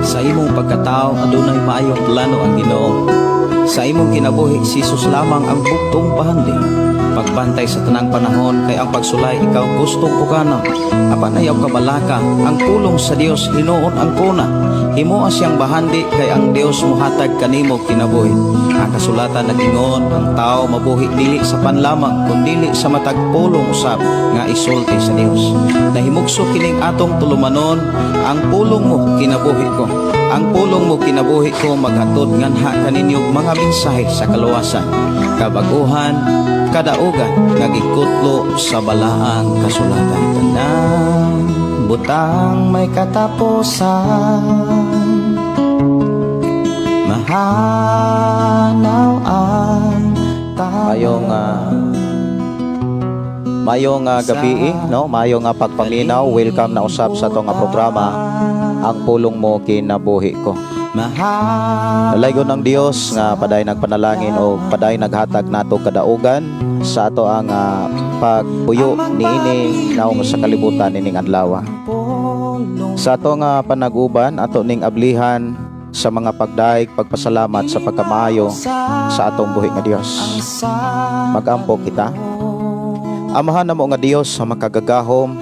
Sa imong pagkatao adunay maayong plano ang Ginoo. Sa imong kinabuhi si Jesus lamang ang bugtong pahandi. Pagbantay sa tanang panahon kay ang pagsulay ikaw gustong pukana. Apan ayaw kabalaka ang pulong sa Dios hinuon ang kuna. Himoa siyang bahandi kay ang Dios muhatag kanimo kinabuhi. Ang kasulatan nagingon ang tao mabuhi dili sa panlamang kundi sa matag pulong usab nga isulti sa Dios. Nahimugso kining atong tulumanon ang pulong mo kinabuhi ko. Ang pulong mo kinabuhi ko maghatod nganha kaninyong mga mensahe sa kaluwasan, kabaguhan, kadaugan nga gikutlo sa balaang kasulatan. Tanang butang may katapusan, mahanaw ang tayo. Mayong gabi, no? Mayong pagpaminaw. Welcome na usab sa itong programa, ang pulong mo kinabuhi ko. Nalaygon ng Dios nga paday nagpanalangin o paday naghatag nato kadaugan sa ato ang pagpuyo niini naong sa kalibutan nining adlaw. Sa ato nga panaguban ato ning ablihan sa mga pagdaig pagpasalamat sa pagkamaayo sa atong buhi nga Dios. Magampo kita. Amahan namo nga Dios sa makagagahom.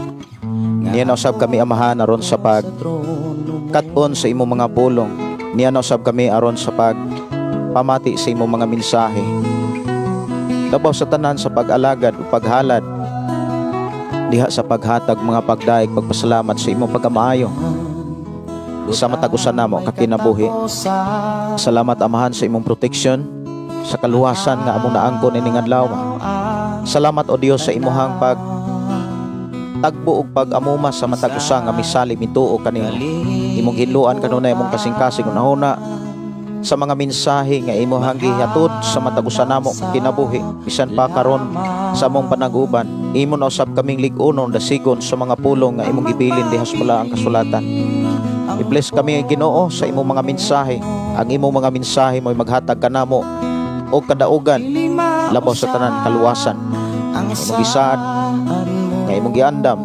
Niya na usab kami amahan aron sa pag katon sa imong mga pulong. Niya na usab kami aron sa pag pamati sa imong mga mensahe. Labaw sa tanan sa pag-alagad o paghalad diha sa paghatag mga pagdaig pagpasalamat sa imong pagkamaayo sa matag-usan namo kakinabuhi. Salamat amahan sa imong protection sa kaluwasan nga among naangkon ining adlaw. Salamat o Dios sa imuhang pag tagbo ug pag-amuma sa matag-usa nga misali mituo kanimo. Imong hinluan kanunay imong kasing-kasing unahuna sa mga mensahe nga imuhang gihatod sa matag-usa namo kinabuhi. Bisan pa karon sa among panaguban, imo na usab kaming lig-unon dasigon sa mga pulong nga imong gibilin diha sa balaang kasulatan. I-bless kami Ginoo sa imong mga mensahe. Ang imong mga mensahe mo'y maghatag kanamo o kadaugan labaw sa tanan kaluwasan. Imong gisaad nga imong giandam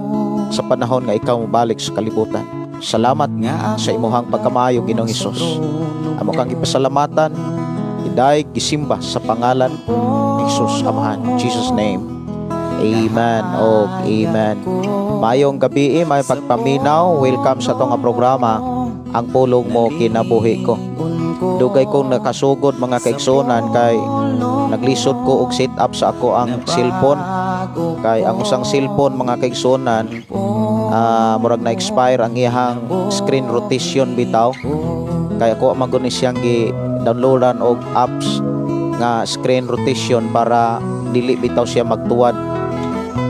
sa panahon nga ikaw mobalik sa kalibutan. Salamat sa imuhang pagkamaayo Ginoong Hesus. Amo kang ipasalamatan, idaig gisimba sa pangalan ni Hesus Amahan. In Jesus name. Amen o amen. Mayong gabi, may pagpaminaw. Welcome sa itong programa, ang pulong mo kinabuhi ko. Dugay kong nakasugod mga kaigsunan kay naglisod ko og set up sa ako ang cellphone. Kay ang usang cellphone mga kaigsunan murag na expire ang iyang screen rotation bitaw. Kaya ako maguni siyang gi-downloadan og apps nga screen rotation para dili bitaw siya magtuwad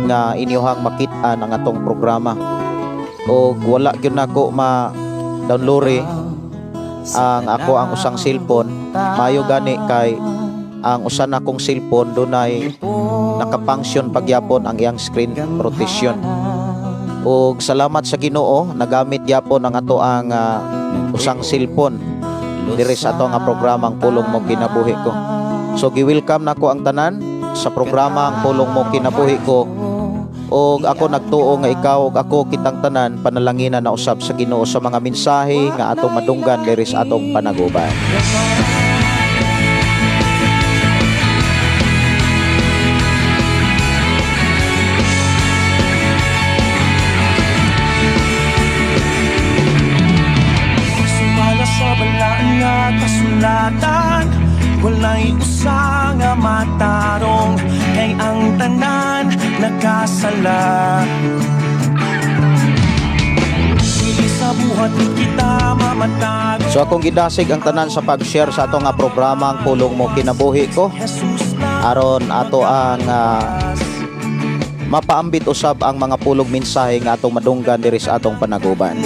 nga inyohang makit-an ang atong programa. O wala gyud nako ma-download ang usang cellphone. Mayo gani kay ang usa na kong cellphone dunay nakapunction pagyapon ang iyang screen rotation. Ug salamat sa Ginoo nagamit gyapon ang ato ang usang cellphone diri sa ato nga programang pulong mo kinabuhi ko. So gi-welcome nako ang tanan sa programa ang pulong mo kinabuhi ko. Og ako nagtuo nga ikaw ug ako kitang tanan panalanginan na usab sa Ginoo sa mga mensahe nga atong madunggan diri sa atong panaguban. Sumala sa balaan nga kasulatan, walay usa nga matarong kay ang tanan nakasala. Dili sa buhat kita mamatag. So akong gidasig ang tanan sa pag-share sa ato nga programa ang pulong mo kinabuhi ko. Aron ato ang mapaambit usab ang mga pulong mensahe nga atong madunggan diri sa atong panaguban.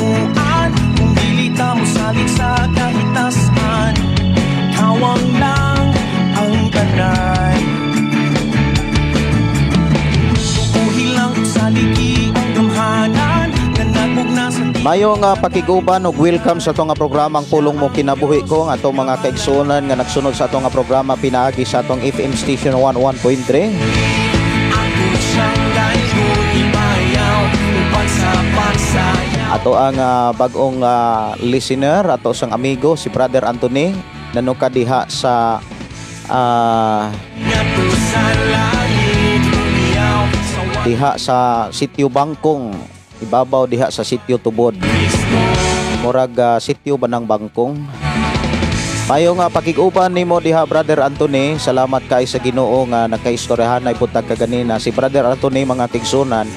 Kung dili ta mo salig sa kahitasan, kawang lang ang tanan. Mayo nga pakiguban ug welcome sa atong nga programang Pulong Mo Kinabuhi ko nga atong mga kaigsuonan nga nagsunod sa atong nga programa pinaagi sa atong FM station 11.3. Ako siyang layong himayaw upang sa pagsayaw. Ato ang bagong listener, ato sang amigo si Brother Anthony nanuka diha sa Ngadto sa langit lumiyaw sa diha sa sitio Bangkong, ibabaw diha sa sitio Tubod. Murag sitio Banang Bangkong. Mayo nga pakiguban nimo diha Brother Anthony, salamat kay sa Ginoo nga nakaistoryahan ay buntag kaganina. Si Brother Anthony mga tigsunan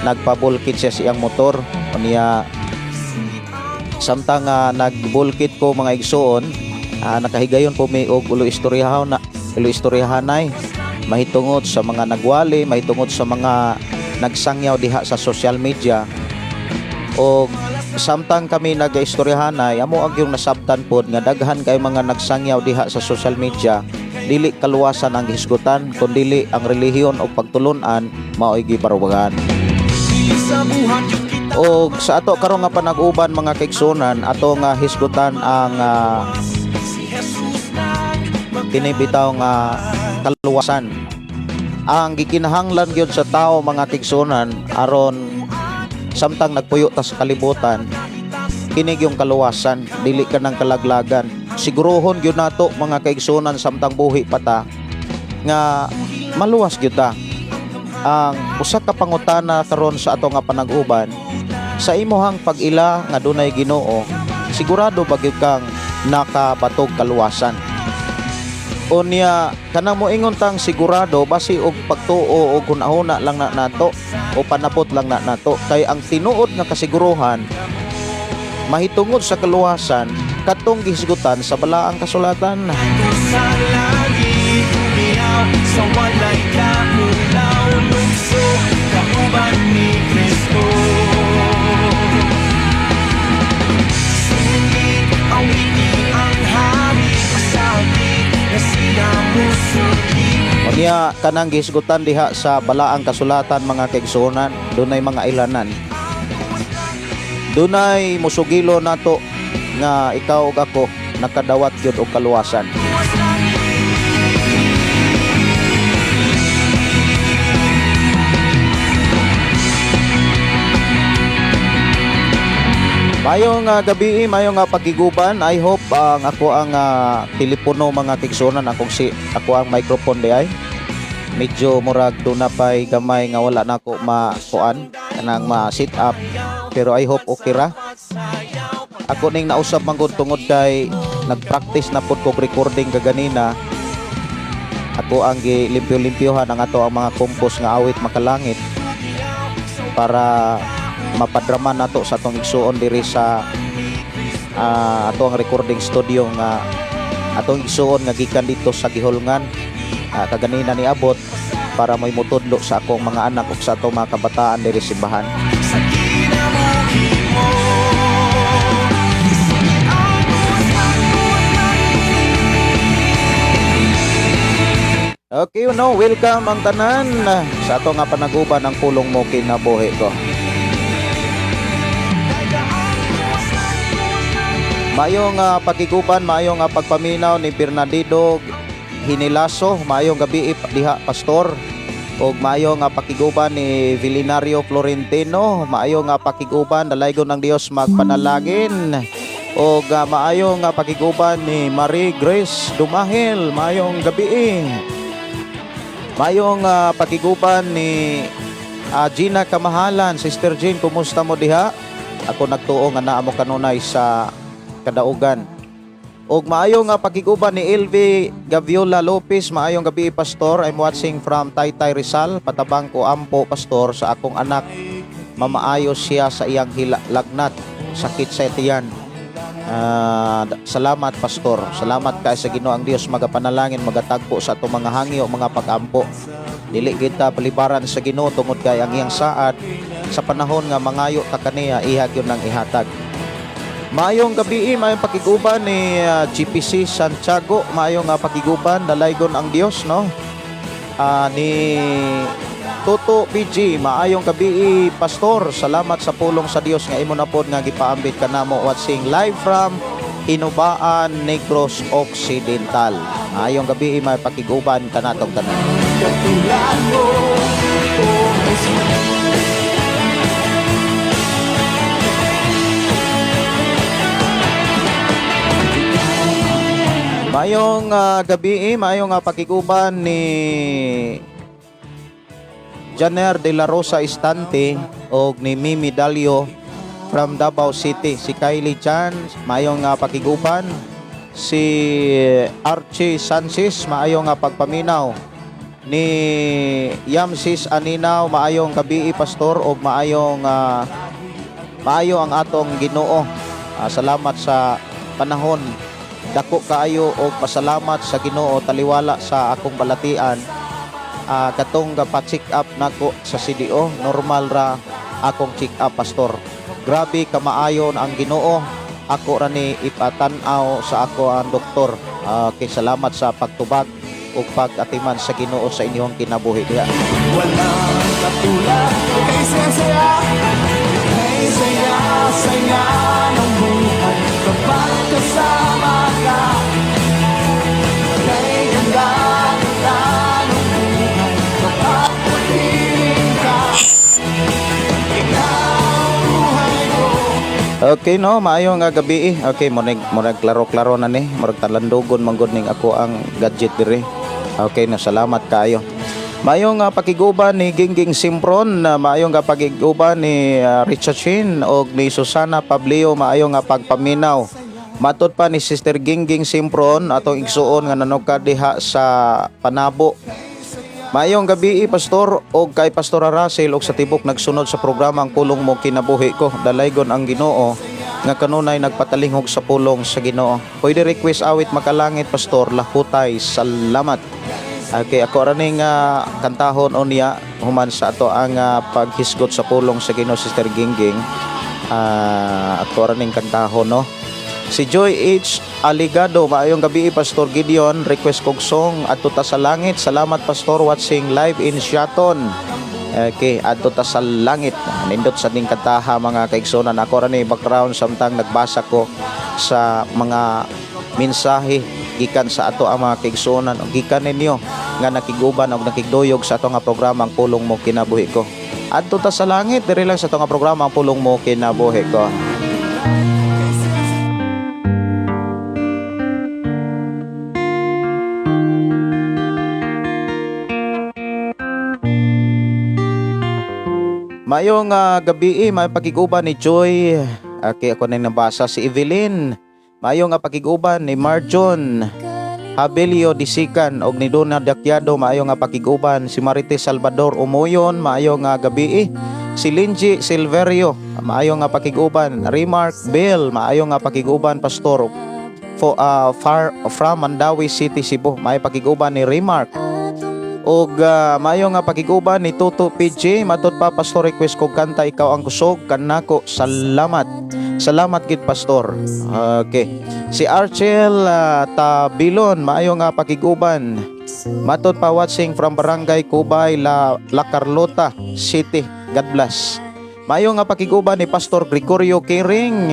nagpabulkit siya siyang motor unya samtang nagbulkit ko mga igsuon, nakahigayon po mi og ulo istoryahanay mahitungod sa mga nagwali, mahitungod sa mga nagsangyaw diha sa social media. O samtang kami nagaistoryahanay, amo ang yung nasabtan pod nga daghan kay mga nagsangyaw diha sa social media, dili kaluwasan ang hisgutan kundi ang relihiyon o pagtulunan mao'y gibarwagan. sa buhat kita. O sa ato karon nga panag-uban mga kaigsunan, ato nga hisgutan ang Si Jesus nang kinibitaw nga kaluwasan. Ang gikinahanglan gyud sa tao mga kaigsunan aron samtang nagpuyo ta sa kalibutan, kinig yung kaluwasan, dili ka ng kalaglagan. Sigurohon gyud nato mga kaigsunan samtang buhi pa ta nga maluwas gyud ta. Ang usa ka pangutana karon sa ato nga panag-uban, sa imuhang pag-ila nga dunay Ginoo, sigurado ba gyud kang nakabatog kaluwasan? Unya kanang moingon tang sigurado basi og pagtuo og hunahuna lang na nato o panapot lang na nato, kay ang tinuod nga kasiguruhan mahitungod sa kaluwasan katong gihisgutan sa balaang kasulatan. sa langit lumiyaw sa walay kamulaw lugso kauban ni Kristo. Singit awitin ang hari pasagi na siya musuki. Unya kanang gihisgutan diha sa balaang kasulatan mga kaigsuonan, dunay mga ilanan. Dunay musugilo nato nga ikaw ug ako nakadawat gyud og kaluwasan. Mayong gabi, mayong pagiguban. I hope ang ako ang telepono mga tigsunan, ako ang microphone di ay medyo murag duna pay gamay nga wala nako makuan kanang ma-sit up, pero I hope okay ra. Ako ning nausab manggod tungod kay nagpractice na pud kog recording kaganina. Ako ang gilimpyo-limpyohan ang ato ang mga compose nga awit makalangit para mapadraman nato sa atong igsuon diri sa ato ang recording studio nga atong igsuon nga gikan dito sa Gihulngan. Kaganina ni abot para may mutudlo sa akong mga anak ug sa atong mga kabataan diri sa simbahan. Sa kinabuhi mo Okay, welcome ang tanan sa ato nga panaguban ng Pulong Mo Kinabuhi ko. Mayong pagiguban, mayong pagpaminaw ni Bernardino Hinilaso, mayong gabi diha pastor, ug mayong pakiguban ni Vilinario Florentino, mayong pakiguban dalaygon ng Dios magpanalangin, ug maayong pakiguban ni Marie Grace Dumahil, mayong gabi. Mayong pakiguban ni Gina Kamahalan, Sister Jean, kumusta mo diha? Ako nagtuo nga naa mo kanunay sa kadaugan. Og maayong pakiguban ni LV Gaviola Lopez, maayong gabi pastor. I'm watching from Taytay Rizal, patabang ko ampo pastor sa akong anak. Mamaayos siya sa iyang lagnat, sakit sa tiyan. Salamat pastor, salamat kay sa Ginoo ang Dios magapanalangin magatagpo sa atong mga hangyo mga pag-ampo. Dili kita palibaran sa Ginoo tungod kay ang iyang saad sa panahon nga mangayo ta kaniya ihag yun ng ihatag. Maayong gabi, maayong pakiguban ni GPC Santiago, maayong pakiguban dalaygon ang Dios no. Ni Toto PG, maayong gabi pastor. Salamat sa pulong sa Dios nga imo na pod nga gipaambit kanamo watching live from Inubaan, Negros Occidental. Maayong gabi may pakiguban kanatong tanan. Katulad mo, oh Jesus. Mayong gabi, mayong pakiguban ni Janer de la Rosa Estante o ni Mimi Dalio from Davao City. Si Kylie Chan, mayong pakiguban. Si Archie Sanchez, maayong pagpaminaw. Ni Yamsis Aninaw, maayong gabi pastor o maayo ang atong Ginoo. Salamat sa panahon. Dako kaayo o pasalamat sa Ginoo taliwala sa akong balatian. Katong pa-check up nako sa CDO, normal ra akong check up pastor. Grabe kamaayon ang Ginoo. Ako ra ni ipatan-aw sa ako ang doktor. Kay salamat sa pagtubag o pag-atiman sa Ginoo sa inyong kinabuhi diha. Walang katulad kay saya, kay saya ng buhay kapag kasama ka. Kay ganda ng buhay kapag piling ka. Ikaw buhay ko. Okay no, maayong gabi. Okay, murag klaro-klaro na ni. Murag talandogon manggod ning ako ang gadget dire. Okay na, salamat kaayo. Mayong pakiguban ni Gingging Simpron, mayong pakiguban ni Richard Chin o ni Susana Pablio, mayong pagpaminaw. Matod pa ni Sister Gingging Simpron atong igsuon nga nanugka diha sa Panabo. Mayong gabi pastor o kay Pastor Russell og sa tibok nagsunod sa programang Pulong Mo Kinabuhi Ko. Dalaygon ang Ginoo nga kanunay nagpatalingog sa pulong sa Ginoo. Pwede request awit makalangit pastor, lahutay, salamat. Okay, ako raning kantahon o niya human sa ato ang paghisgot sa pulong sa Ginoo Sister Gingging. Ako raning kantahon no. Si Joy H. Aligado, maayong gabi Pastor Gideon, request kog song Adto Ta sa Langit. Salamat pastor, watching live in Shaton. Okay, Adto Ta sa Langit. Nindot sa ning kantaha mga kaigsonan. Ako ra ni background samtang nagbasa ko sa mga mensahe gikan sa ato ang mga kaigsonan o gikan ninyo nga nakiguban o nakigduyog sa ato nga programang Pulong Mo Kinabuhi Ko. Adto Ta sa Langit, diri lang sa ato nga programang Pulong Mo Kinabuhi Ko. Mayong gabi, may pakiguban ni Joy. Okay, ako na nabasa. Si Evelyn. Mayong pakiguban ni Marjon Habelio Disikan og ni Dona Dakyado. Mayong pakiguban si Marites Salvador Umoyon. Mayong gabi. Si Linji Silverio. Mayong pakiguban. Remark Bell. Mayong pakiguban pastor far from Mandawi City, Cebu. May pakiguban ni Remark. Og mayong pakiguban ni Toto PJ. Matod pa pastor, request ko kanta Ikaw Ang Kusog kanako. Salamat gid pastor. Okay, si Archel Tabilon, mayong pakiguban. Matod pa watching from Barangay Cubay, La Carlota City. God bless. Mayong pakiguban ni Pastor Gregorio Kiring.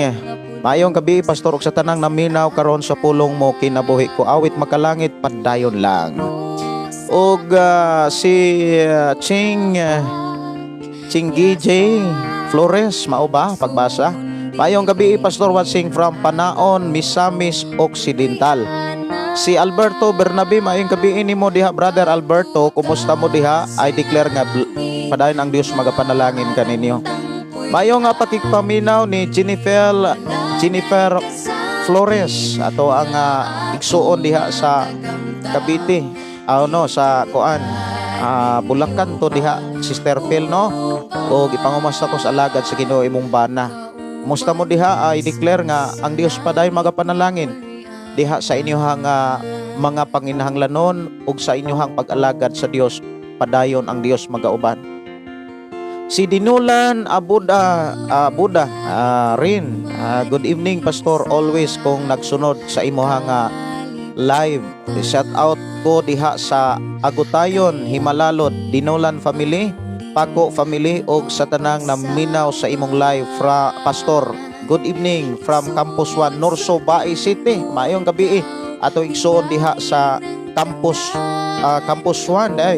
Mayong gabi pastor, og sa tanang naminaw karon sa Pulong Mo Kinabuhi Ko. Awit makalangit padayon lang. Og si Ching GJ Flores, mao ba pagbasa? Mayong gabi pastor, watching from Panaon, Misamis Occidental. Si Alberto Bernabe, mayong gabi nimo diha brother Alberto. Kumusta mo diha? I declare nga padayon ang Dios magapanalangin kaninyo. Mayong pakigpaminaw ni Jennifer Flores ato ang igsuon diha sa Cavite. Sa kuan Bulacan to diha Sister Phil no. O ipangumasta ko sa alagad sa Ginoo imong bana. Kumusta mo diha? I declare nga ang Dios padayon magapanalangin diha sa inyohang mga panginahanglanon ug sa inyohang pag-alagad sa Dios. Padayon ang Dios magauban. Si Dinulan Buda rin. Good evening pastor, always kung nagsunod sa imong live. Shout out ko diha sa Agutayon, Himalalod, Dinulan family. Pako family og sa tanang naminaw sa imong live fra Pastor. Good evening from Campus 1 Norso Baay City. Maayong gabi ato igsoon diha sa Campus 1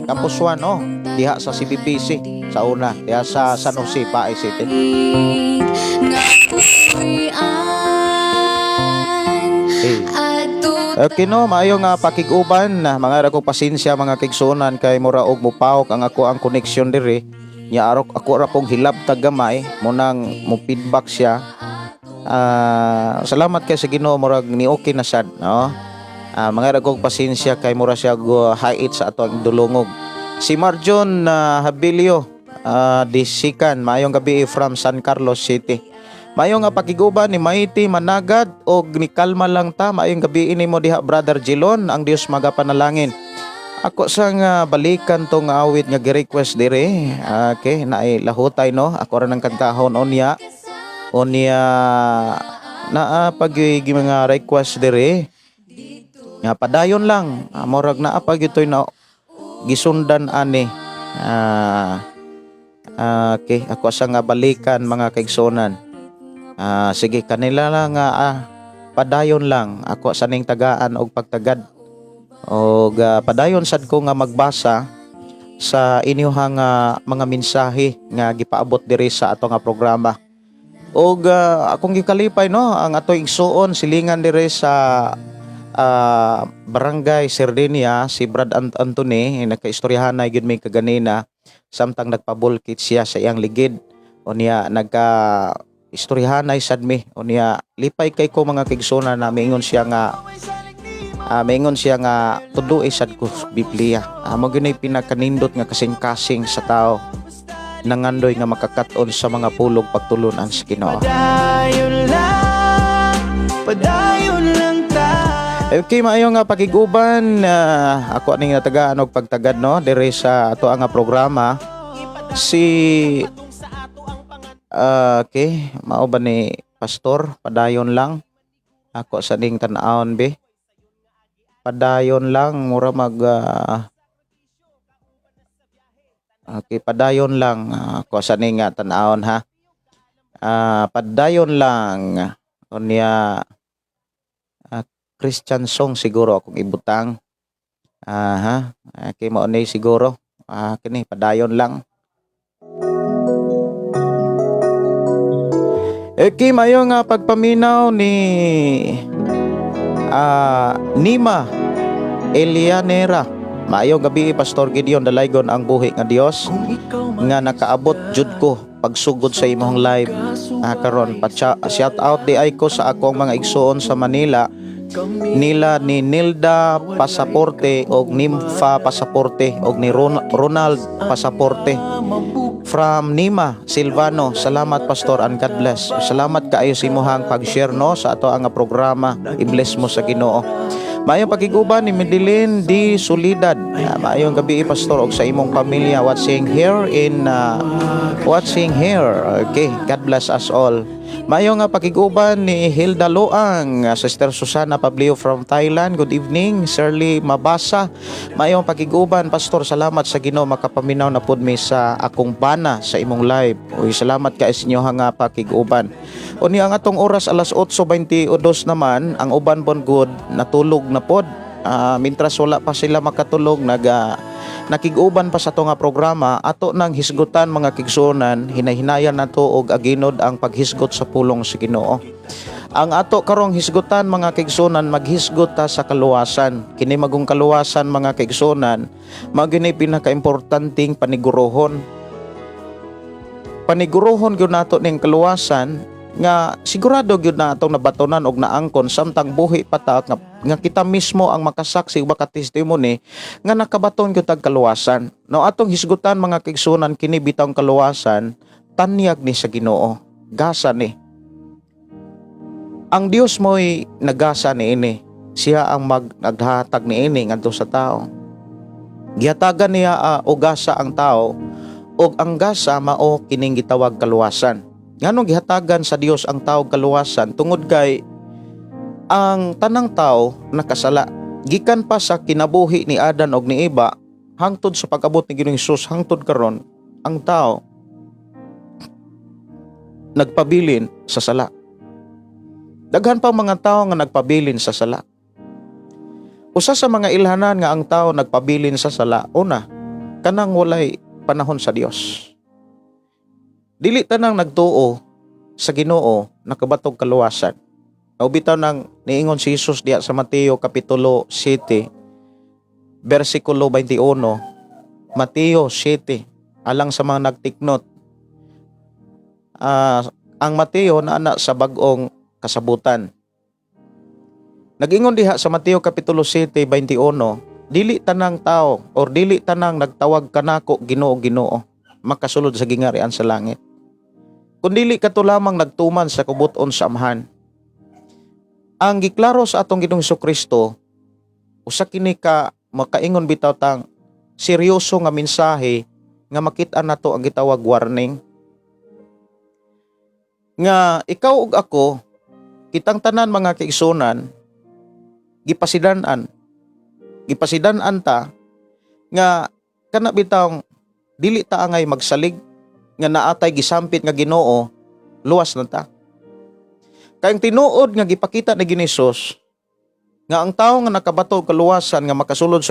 Campus 1 oh diha sa CBPC sa una diha sa San Jose Baay City. Okay no, maayo nga pakiguban na mga ako pasensya mga kigsunan kay mura og mupawok ang ako ang connection diri. Nya arok ako ra pong hilabtag gamay mo nang mo feedback siya. Salamat kay sa Ginoo murag ni okay na sad, no? Mga ako pasensya kay mura siya go hait sa ato ang dulungog. Si Marjon Habilio Disikan, maayong gabi from San Carlos City. Mayo nga pakiguban ni Mighty Managad og ni kalma lang ta. Maayong gabi ini mo diha Brother Jilon, ang Dios magapanalangin. Ako sa nga balikan tong awit nga gi-request dire. Okay, naay lahutay no. Ako ra nang kantahon onya. Naa pag mga request dire. Nga padayon lang. Murag naa pag itoy na gisundan ani. Okay, ako sa nga balikan mga kaigsonan. Sige kanila lang padayon lang ako saning tagaan og pagtagad og padayon sad ko nga magbasa sa inyong mga mensahe nga gipaabot diri sa ato nga programa og akong gikalipay no ang ato igsuon silingan diri sa Barangay Sardenia si Brad Anthony nakaistoryahan na gyud may kaganina samtang nagpabulkit siya sa iyang ligid o niya istoryahanay sad mi unya lipay kay ko mga kigsona na maingon siya nga tuduy sad ko Biblia. Mo gyud pinakanindot nga kasing-kasing sa tao nangandoy nga makakaton sa mga pulong pagtulunan sa Ginoo. Padayon lang ta. Okay, maayo nga pakiguban ako aning natagaan og pagtagad no diri sa ato nga programa si okay, mao ba ni Pastor? Padayon lang. Ako sa ning tan-awon be. Padayon lang mura mag okay, padayon lang. Ako sa ning tan-awon ha. Padayon lang. Unya Christian song siguro akong ibutang. Okay, mao ni siguro. Kini padayon lang. Okay, mayo nga pagpaminaw ni Nima Elianera. Maayong gabi Pastor Gideon Dalaygon ang buhi nga Dios nga nakaabot jud ko pagsugod sa imong live karon. Shout out di ay ko sa akong mga igsuon sa Manila nila ni Nilda Pasaporte og Nimfa Pasaporte og ni Ronald Pasaporte. From Nima Silvano, salamat Pastor and God bless. Salamat kaayo sa imong pag-share no sa ato ang programa. I-bless mo sa Ginoo. Maayong pagiguban ni Medellin di Solidad. Maayong gabi Pastor og sa imong pamilya watching here. Okay, God bless us all. Maayong pakiguban ni Hilda Loang, Sister Susana Pablio from Thailand. Good evening, Shirley Mabasa. Maayong pakiguban Pastor, salamat sa Ginoo makapaminaw na pud mi sa akong bana sa imong live. Uy, salamat ka sa inyo nga pakiguban. Uni ang atong oras alas 8:22 naman, ang uban bon good natulog na pod. Mintras wala pa sila makatulog nakiguban pa sa to nga programa ato nang hisgutan mga kigsunan hinahinayan nato og aginod ang paghisgot sa pulong sa Ginoo. Ang ato karong hisgutan mga kigsunan maghisgot ta sa kaluwasan. Kini magong kaluwasan mga kigsunan mao gyud pinakaimportanteng panigurohon. Panigurohon gyud nato ning kaluwasan nga sigurado gyud na atong nabatonan og naangkon samtang buhi pa ta nga kita mismo ang makasaksi ug makatestimony nga nakabaton gyud tag kaluwasan. No atong hisgutan mga kigsunan kini bitang kaluwasan tanyag ni sa Ginoo. Gasa ni. Ang Dios mo'y nagasa ni ini. Siya ang naghatag ni ini ngadto sa tao. Gihatagan niya og gasa ang tao ug ang gasa mao kining gitawag kaluwasan. Nganong gihatagan sa Dios ang tao kaluwasan tungod kay ang tanang tao nakasala gikan pa sa kinabuhi ni Adan og ni Eva hangtod sa pag-abot ni Ginoong Hesus hangtod karon ang tao nagpabilin sa sala. Daghan pa mga tao nga nagpabilin sa sala. Usa sa mga ilhanan nga ang tao nagpabilin sa sala, una, kanang walay panahon sa Dios. Dili tanang nagtuo sa Ginoo nakabatog kaluwasan. Bitaw nang niingon si Jesus diya sa Mateo kapitulo 7 versikulo 21. Mateo 7 alang sa mga nagtiknot. Ang Mateo na anak sa bag-ong kasabutan. Nag-ingon diha sa Mateo kapitulo 7:21, dili tanang tao or dili tanang nagtawag kanako Ginoo Ginoo makasulod sa gingarian sa langit. Kundili kato lamang nagtuman sa kubuton sa Amahan. Ang giklaro sa atong Ginoong Hesukristo usa kini ka makaingon bitaw tang seryoso nga mensahe nga makit-an nato ang gitawag warning. Nga ikaw ug ako kitang tanan mga kaigsunan gipasidan-an ta nga kana bitaw dili ta angay magsalig nga naatay gisampit nga Ginoo luwas na ta. Kayang tinuod nga gipakita ni Hesus nga ang tawo nga nakabato kaluwasan nga makasulod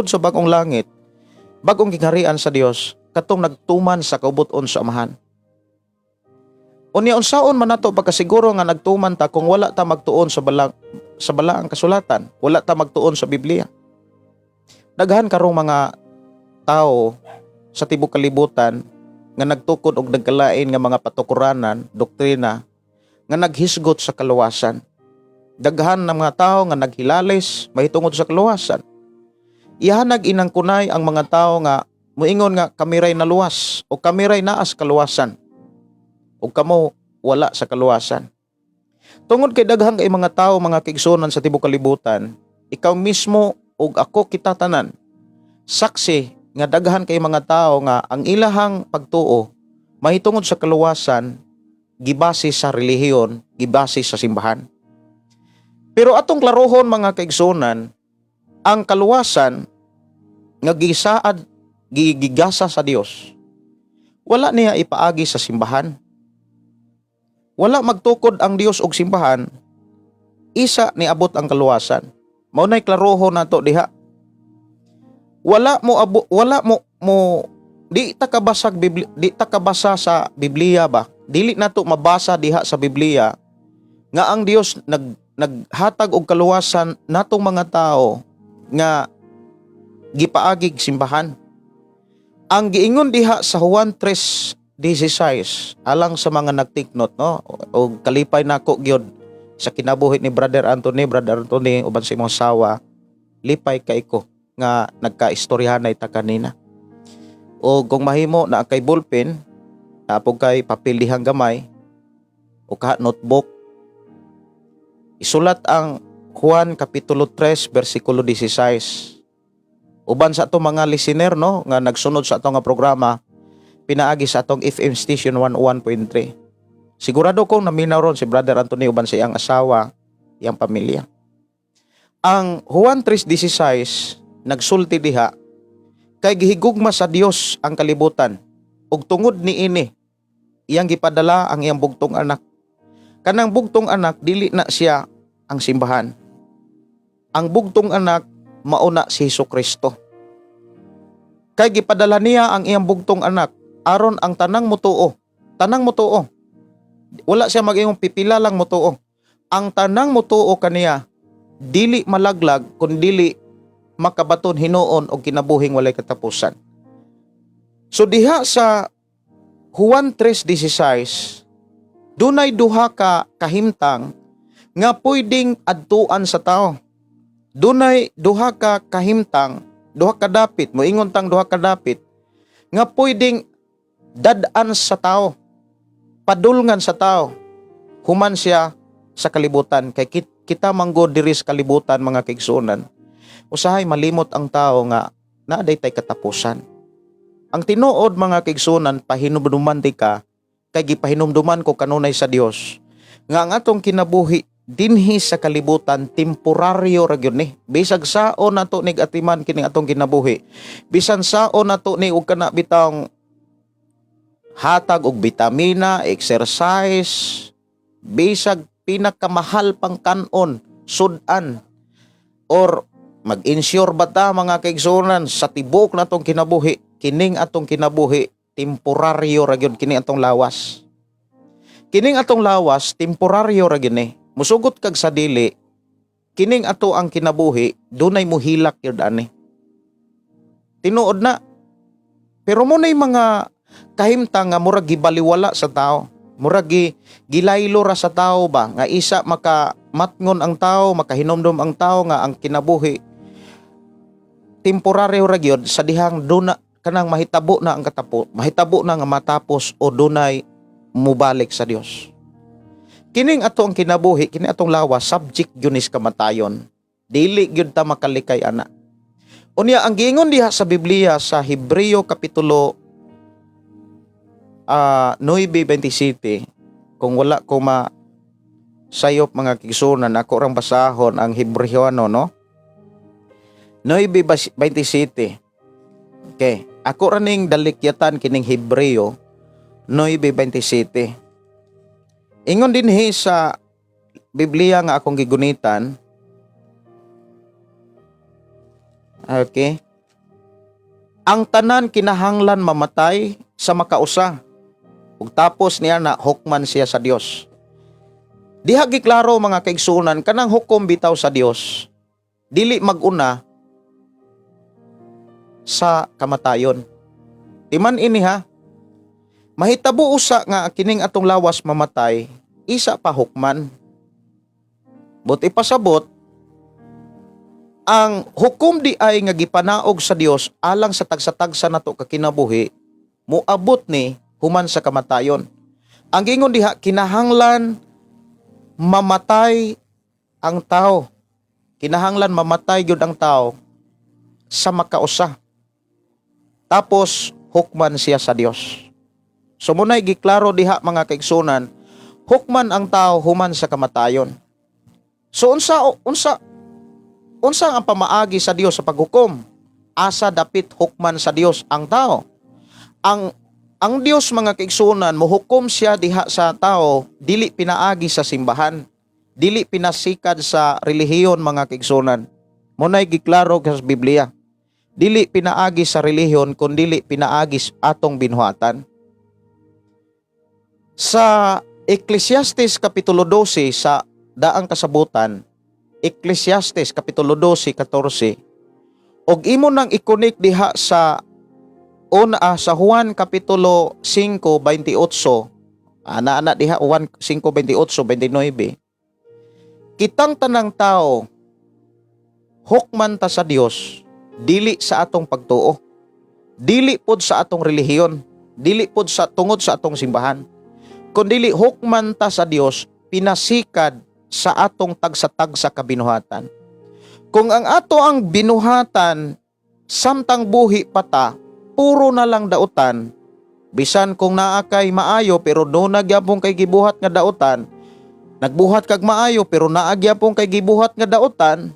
sa bagong langit, bagong gingharian sa Dios, katong nagtuman sa kaubuton sa Amahan. Unya unsaon man nato pagkasiguro nga nagtuman ta kung wala ta magtuon sa balaang kasulatan, wala ta magtuon sa Biblia. Daghan karong mga tao sa tibuok kalibutan nga nagtukod og nagkalain nga mga patukuranan, doktrina nga naghisgot sa kaluwasan. Daghan ng mga tao nga naghilalis mahitungod sa kaluwasan. Ihanag inang kunay ang mga tao nga moingon nga kamiray naluwas o kamiray naas kaluwasan. O kamo wala sa kaluwasan. Tungod kay daghang kay mga tao mga kaigsunan sa tibuok kalibutan, ikaw mismo ug ako kita tanan saksi nga daghan kay mga tao nga ang ilahang pagtuo mahitungod sa kaluwasan gibase sa relihiyon, gibase sa simbahan. Pero atong klarohon mga kaigsunan, ang kaluwasan nga gigasa sa Dios, wala niya ipaagi sa simbahan. Wala magtukod ang Dios og simbahan, isa ni abot ang kaluwasan. Mao nay klarohon nato diha. Wala mo di ta kabasa sa Biblia ba? Dili nato mabasa diha sa Biblia nga ang Dios naghatag og kaluwasan natong mga tao nga gipaagig simbahan. Ang giingon diha sa Juan 3:16 alang sa mga nagtiknot, no, o kalipay nako gyud sa kinabuhi ni Brother Anthony uban sa imong sawa, lipay kay ko nga nagkaistoryahanay ta kanina. O kung mahimo na kay ballpen, napog kay papel dihang gamay o ka notebook, isulat ang Juan kapitulo 3 versikulo 16. Uban sa atong mga listener, no, nga nagsunod sa atong nga programa pinaagi sa atong FM station 101.3. Sigurado kong naminaw ron si Brother Anthony uban sa iyang asawa, iyang pamilya. Ang Juan 3:16 nagsulti diha kay gihigugma sa Dios ang kalibutan ug tungod niini iyang gipadala ang iyang bugtong anak. Kanang bugtong anak dili na siya ang simbahan. Ang bugtong anak mauna si Hesukristo. Kay gipadala niya ang iyang bugtong anak aron ang tanang mutuo. Wala siya mag-ingong pipila lang mutuo. Ang tanang mutuo kaniya dili malaglag kun dili makabaton hinuon og kinabuhing walay katapusan. So diha sa Juan 3:16 dunay duha ka kahimtang nga pwedeng adtuan sa tao. Dunay duha ka kahimtang, duha ka dapit, moingon tang duha ka dapit nga pwedeng dad-an sa tao, padulngan sa tao, human siya sa kalibutan. Kay kita manggod diri sa kalibutan mga kaigsunan, usahay malimot ang tao nga naaday tay katapusan. Ang tinuod mga kaigsunan, pahinumduman di ka, kay gipahinumduman ko kanunay sa Dios nga ang atong kinabuhi dinhi sa kalibutan temporaryo ra gyud ni. Bisag saon nato nig atiman kini atong kinabuhi. Bisan saon nato ni ug kana bitang hatag og bitamina, exercise, bisag pinakamahal pang kanon, sudan, or mag-insure ba ta mga kaigsunan sa tibok natong kinabuhi, kining atong kinabuhi temporaryo ra gyud kini atong lawas. Kining atong lawas temporaryo ra gyud ni. Musugot kag sa dili, kining ato ang kinabuhi, dunay muhilak yun ani. Tinuod na. Pero mo na mga kahimtang nga murag gibaliwala sa tao. Murag gilaylo ra sa tao ba, nga isa makamatngon ang tao, makahinomdom ang tao nga ang kinabuhi. Temporaryo ra gyud sa dihang duna kanang mahitabo na ang katapo, mahitabo na nga matapos o dunay mubalik sa Dios. Kining ato ang kinabuhi, kini atong lawas, subject gyunis kamatayon. Dili gyud ta makalikay ana. Unya ang giingon diha sa Biblia sa Hebreo kapitulo 9:27, kung wala ko sayop mga kigsunan, ako rang basahon ang Hebreano, no? 9:27. Okay, ako raning dalikyatan kining Hebreo 9:27. Ingon dinhi sa Biblia nga akong gigunitan. Okay. Ang tanan kinahanglan mamatay sa makausa. Ug tapos niya na hukman siya sa Dios. Diha giklaro mga kaigsunan kanang hukom bitaw sa Dios. Dili maguna sa kamatayon. Timan ini ha. Mahitabo usa nga kining atong lawas mamatay, isa pa hukman. Buti pasabot, ang hukom di ay nga gipanaog sa Dios alang sa tagsa-tagsa nato kakinabuhi, moabot ni human sa kamatayon. Ang gingon diha, kinahanglan mamatay ang tao. Kinahanglan mamatay gyud ang tao sa makausa. Tapos hukman siya sa Dios. So munay giklaro diha mga kaigsunan, hukman ang tao human sa kamatayon. So unsa ang pamaagi sa Dios sa paghukom? Asa dapit hukman sa Dios ang tao. Ang Dios mga kaigsunan, mohukom siya diha sa tao, dili pinaagi sa simbahan, dili pinasikad sa relihiyon mga kaigsunan. Munay giklaro sa Biblia. Dili pinaagi sa relihiyon kundi pinaagi atong binuhatan. Sa Ecclesiastes kapitulo 12 sa daang kasabutan, Ecclesiastes kapitulo 12:14, og imo nang ikonik diha sa sa Juan kapitulo 5:28, ana diha Juan 5:28-29, kitang tanang tao hukman ta sa Dios, dili sa atong pagtuo, dili pod sa atong relihiyon, dili pod sa tungod sa atong simbahan, kundi hukman ta sa Dios, pinasikad sa atong tagsa-tagsa kabinuhatan. Kung ang ato ang binuhatan samtang buhi pata, puro na lang dautan, bisan kung naa kay maayo pero do nagyapon kay gibuhat nga dautan, nagbuhat kag maayo pero naa gyapon kay gibuhat nga dautan,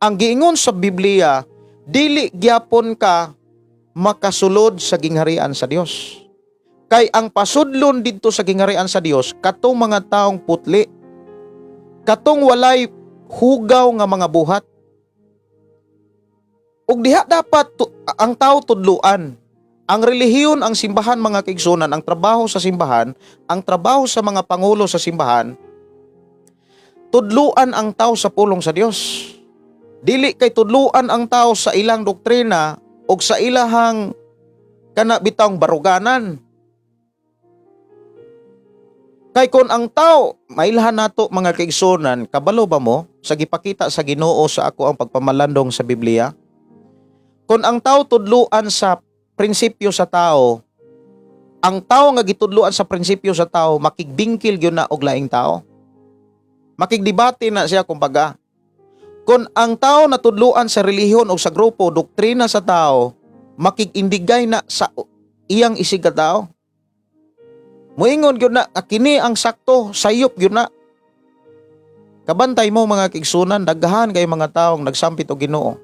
ang giingon sa Biblia, dili gyapon ka makasulod sa gingharian sa Dios. Kay ang pasudlon didto sa gingharian sa Dios, katong mga taong putli, katong walay hugaw nga mga buhat. Ug diha dapat ang tao tudluan. Ang relihiyon, ang simbahan mga kaigsunan, ang trabaho sa simbahan, ang trabaho sa mga pangulo sa simbahan, tudluan ang tao sa pulong sa Dios. Dili kay tudluan ang tao sa ilang doktrina o sa ilahang kanabitang baruganan. Kay kung ang tao, mailhan nato mga kaigsunan, kabalo ba mo sa gipakita sa Ginoo sa ako ang pagpamalandong sa Biblia? Kung ang tao tudluan sa prinsipyo sa tao, ang tao nga gitudluan sa prinsipyo sa tao, makigbingkil gyud na og laing tao. Makigdebate na siya kumbaga. Kung ang tao natudluan sa relihiyon o sa grupo, doktrina sa tao, makigindigay na sa iyang isig ka tao. Muingon gyud na kini ang sakto, sayop gyud na. Kabantay mo mga kaigsunan, daghan kay mga taong nagsampit og Ginoo.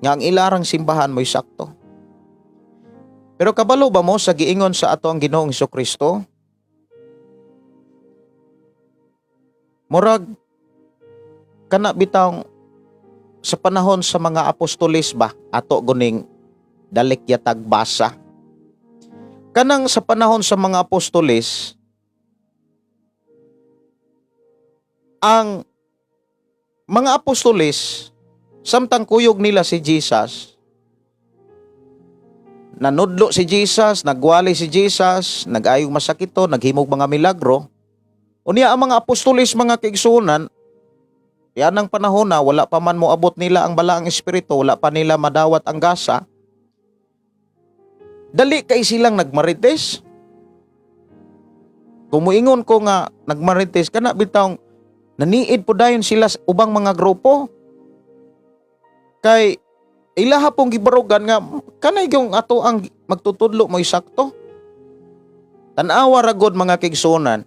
Nga ang ilarang simbahan mo'y sakto. Pero kabalo ba mo sa giingon sa ato ang Ginoong Hesukristo? Murag kana bitang sa panahon sa mga apostolis ba ato guning dalik yatag basa. Kanang sa panahon sa mga apostolis, ang mga apostolis samtang kuyog nila si Jesus, nanudlo si Jesus, nagwali si Jesus, nagayong masakito, naghimog mga milagro. Unya ang mga apostolis, mga kaigsunan, yan ang panahon na wala pa man moabot nila ang balaang espiritu, wala pa nila madawat ang gasa. Dali kay silang nagmarites. Kung muingon ko nga nagmarites, kana bitawng naniid po dayon sila sa ubang mga grupo. Kay ilaha pong gibarugan nga kanay yung ato ang magtutudlo mo sakto. Tanawa ragod mga kaigsunan.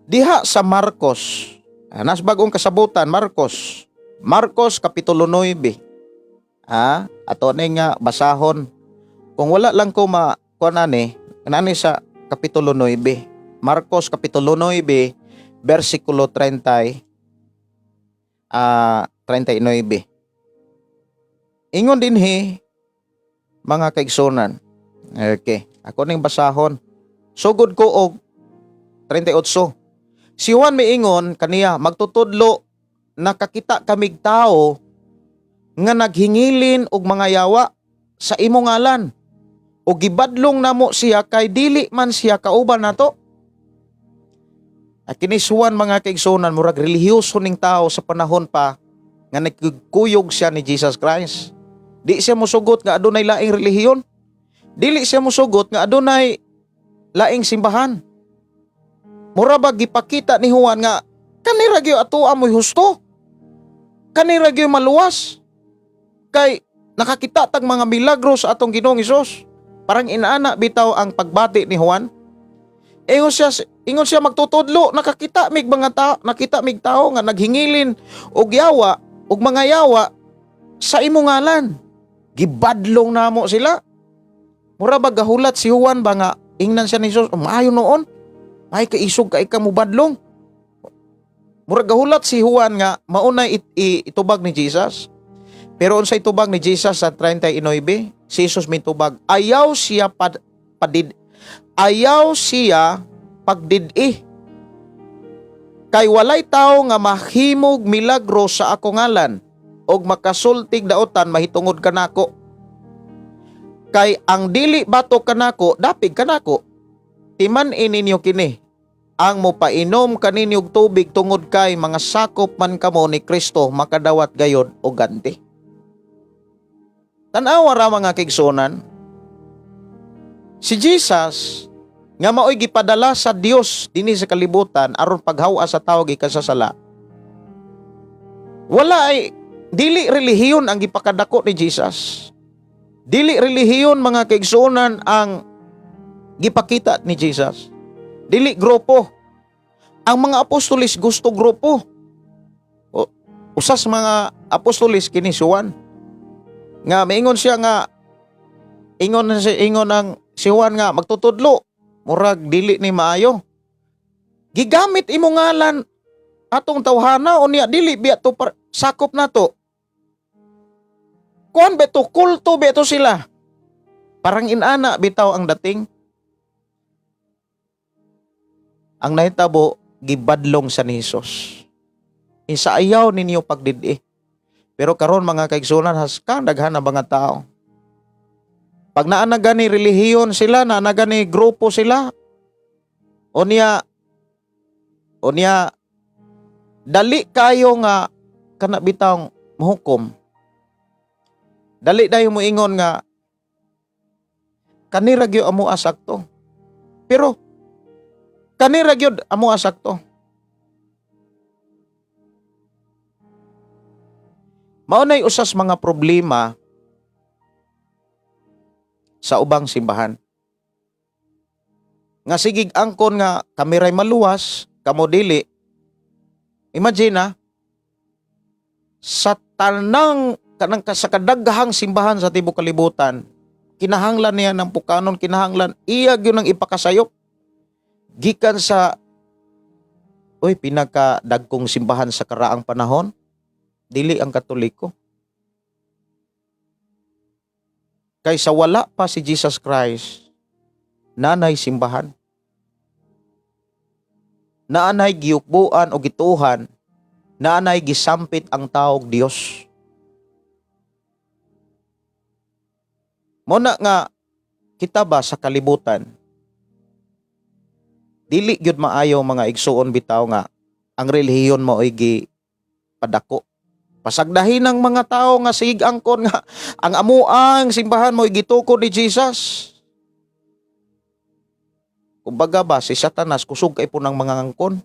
Diha sa Marcos, nas bagong kasabutan, Marcos kapitulo 9. Ato na nga basahon. Kung wala lang ko kanani sa kapitulo 9. Marcos kapitulo 9, versikulo 39. Ingon din mga kaigsunan. Okay, ako ning basahon. Sugod ko og 38. Si Juan miingon kaniya, magtutudlo nakakita kamig tao nga naghingilin og mga yawa sa imong ngalan. O gibadlong namo siya kay dili man siya kauban nato. At kini si Juan mga kaigsunan, murag relihiyoso ning tao sa panahon pa nga nagkuyog siya ni Jesus Christ. Di siya mosugot nga adunay laing relihiyon. Dili siya mosugot nga adunay laing simbahan. Mura ba gipakita ni Juan nga kanira gyud ato amoy husto. Kanira gyud maluwas. Kay nakakita tag mga milagro sa atong Ginoong Hesus. Parang inaana bitaw ang pagbati ni Juan. Ingon siya magtutudlo, nakakita mig mga tao, nakita mig tao nga naghingilin og yawa, og mga yawa sa imong ngalan. Gibadlong namo sila. Mura ba gahulat si Juan ba nga ingnan siya ni Jesus, maayo noon. May kaisog ka ika mo badlong. Mura gahulat si Juan nga maunay itubag ni Jesus. Pero unsay tubag ni Jesus sa 39, si Jesus mitubag, ayaw siya pagdid-i. Kay walay tao nga mahimog milagro sa ako ngalan og makasultig daotan mahitungod kanako. Kay ang dili batok kanako, dapig kanako. Timan-in ninyo kini, ang mopainom kaninyog tubig tungod kay mga sakop man kamo ni Kristo makadawat gayod og ganti. Tanawa ra mga kaigsunan, si Jesus nga maoy gipadala sa Dios dinhi sa kalibutan aron paghawa sa tawo gikan sa sala. Wala ay dili relihiyon ang gipakadako ni Jesus. Dili relihiyon mga kaigsunan ang gipakita ni Jesus. Dili grupo. Ang mga apostolis gusto grupo. Usas mga apostolis kini si Juan. Nga maingon siya nga ingon ang si Juan nga magtutudlo. Murag dili ni maayo. Gigamit imo ngalan atong tawhana unya dili biya to sakop nato. Kuan beto kulto beto sila. Parang inana bitaw ang dating. Ang nahitabo gibadlong sa ni Jesus. Isaayaw ninyo pagdidi. Pero karon mga kaigsunan haskan daghan na mga tao. Pag naanagani relihiyon sila, naanagani grupo sila, unya dali kayo nga kana bitang mahukom. Dali dayo mo ingon nga kanira gyud amo asakto. Pero kanira gyud amo asakto. Maunay usas mga problema sa ubang simbahan. Nga sigig angkon nga kamiray maluwas, kamo dili, imagine sa sa kadaghang simbahan sa tibuok kalibutan, kinahanglan niya ng pukanon, kinahanglan iya gyud ang ipakasayop gikan sa pinakadagkong simbahan sa karaang panahon, dili ang Katoliko. Kaysa wala pa si Jesus Christ, nanay simbahan. Naanay giyukbuan o gituhan, naanay gisampit ang taog Dios. Muna nga kita ba sa kalibutan, dili gyud maayo mga igsuon bitaw nga ang relihiyon mo ay padako. Pasagdahin ng mga tao nga sig-angkon nga ang amuang simbahan mo ay gitukod ni Jesus. Kumbaga ba, si Satanas kusog kay po ng mga angkon.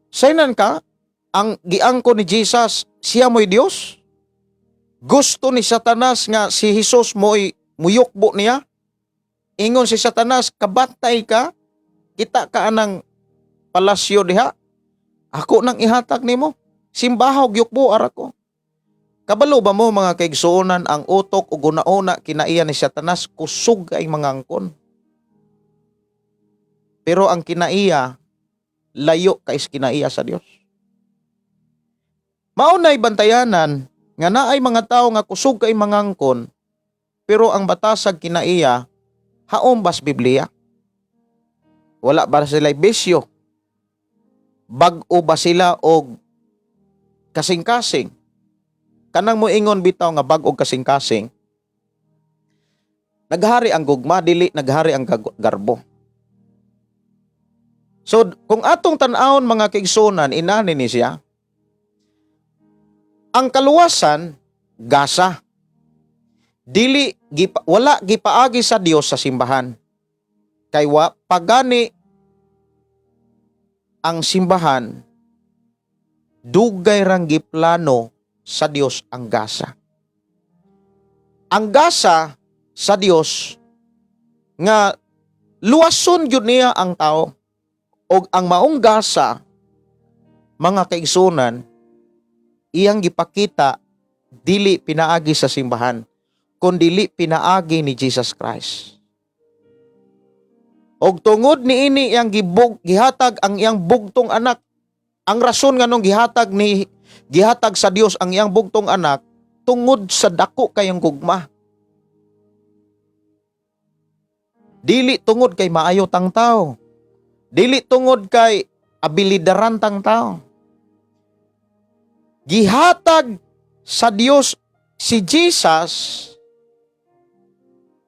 Saynan ka, ang giangkon ni Jesus, siya mo'y Diyos. Gusto ni Satanas nga si Jesus mo'y muyukbo niya. Ingon si Satanas, kabatay ka, kita ka anang palasyo diha. Ako nang ihatag nimo, simbahaw yukbo ara ko. Kabalo ba mo mga kaigsuonan ang utok o gunauna kinaiya ni Satanas kusog ay mga angkon. Pero ang kinaiya, layo kais kinaiya sa Dios. Maunay bantayanan nga naay mga tao nga kusog kay mga angkon, pero ang batasag kinaiya, haom bas Biblia? Wala ba sila bisyo? Bag-o ba sila og kasing-kasing? Kanang mo ingon bitaw nga bag-o kasing-kasing, naghari ang gugma, dili naghari ang garbo. So, kung atong tan-awon mga kaigsuonan, inani ni siya, ang kaluwasan, gasa. Wala gipaagi sa Dios sa simbahan. Kay pagani ang simbahan, dugay rang giplano sa Dios ang gasa. Ang gasa sa Dios nga luwason gyud niya ang tao, og ang maong gasa, mga kaigsuonan, iyang gipakita dili pinaagi sa simbahan, kundi pinaagi ni Jesus Christ. Og tungod ni ini iyang gihatag ang iyang bugtong anak. Ang rason nga nung gihatag sa Dios ang iyang bugtong anak, tungod sa dako kayang gugma. Dili tungod kay maayo tang tao. Dili tungod kay abilidaran tang tao. Gihatag sa Dios si Jesus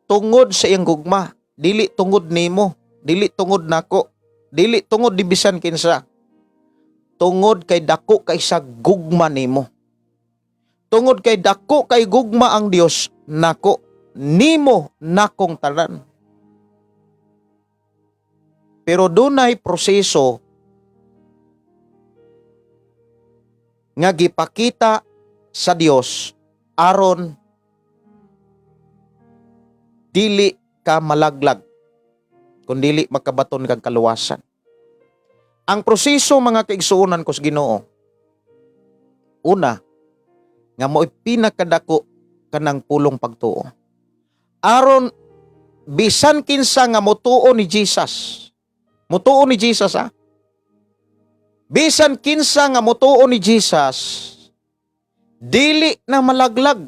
tungod sa iyang gugma. Dili tungod nimo, dili tungod nako, dili tungod di bisan kinsa. Tungod kay dako kay sa gugma nimo. Tungod kay dako kay gugma ang Dios nako, nimo nakong tanan. Pero dunay proseso nga gipakita sa Dios aron dili ka malaglag, kung dili makabaton kag kaluwasan. Ang proseso mga kaigsuonan ko sa Ginoo, una, nga mo'y pinakadako kanang pulong pagtuo. Aron bisan kinsa nga motuo ni Jesus. Motuo ni Jesus Bisan kinsa nga motuo ni Jesus, dili na malaglag,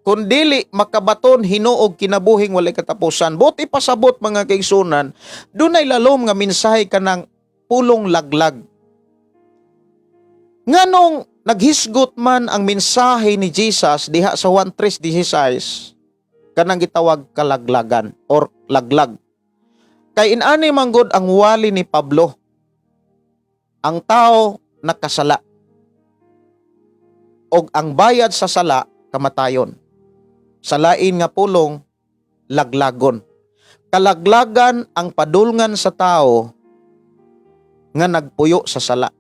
kundili makabaton hinuog kinabuhing walay katapusan. Buti pasabot mga kaigsuonan, dunay lalom nga mensahe kanang pulong laglag. Nganong naghisgot man ang mensahe ni Jesus diha sa Juan 3:16, kanang gitawag kalaglagan or laglag. Kay inani manggod ang wali ni Pablo, ang tao nakasala, og ang bayad sa sala kamatayon. Salain nga pulong, laglagon. Kalaglagan ang padulngan sa tao nga nagpuyo sa sala.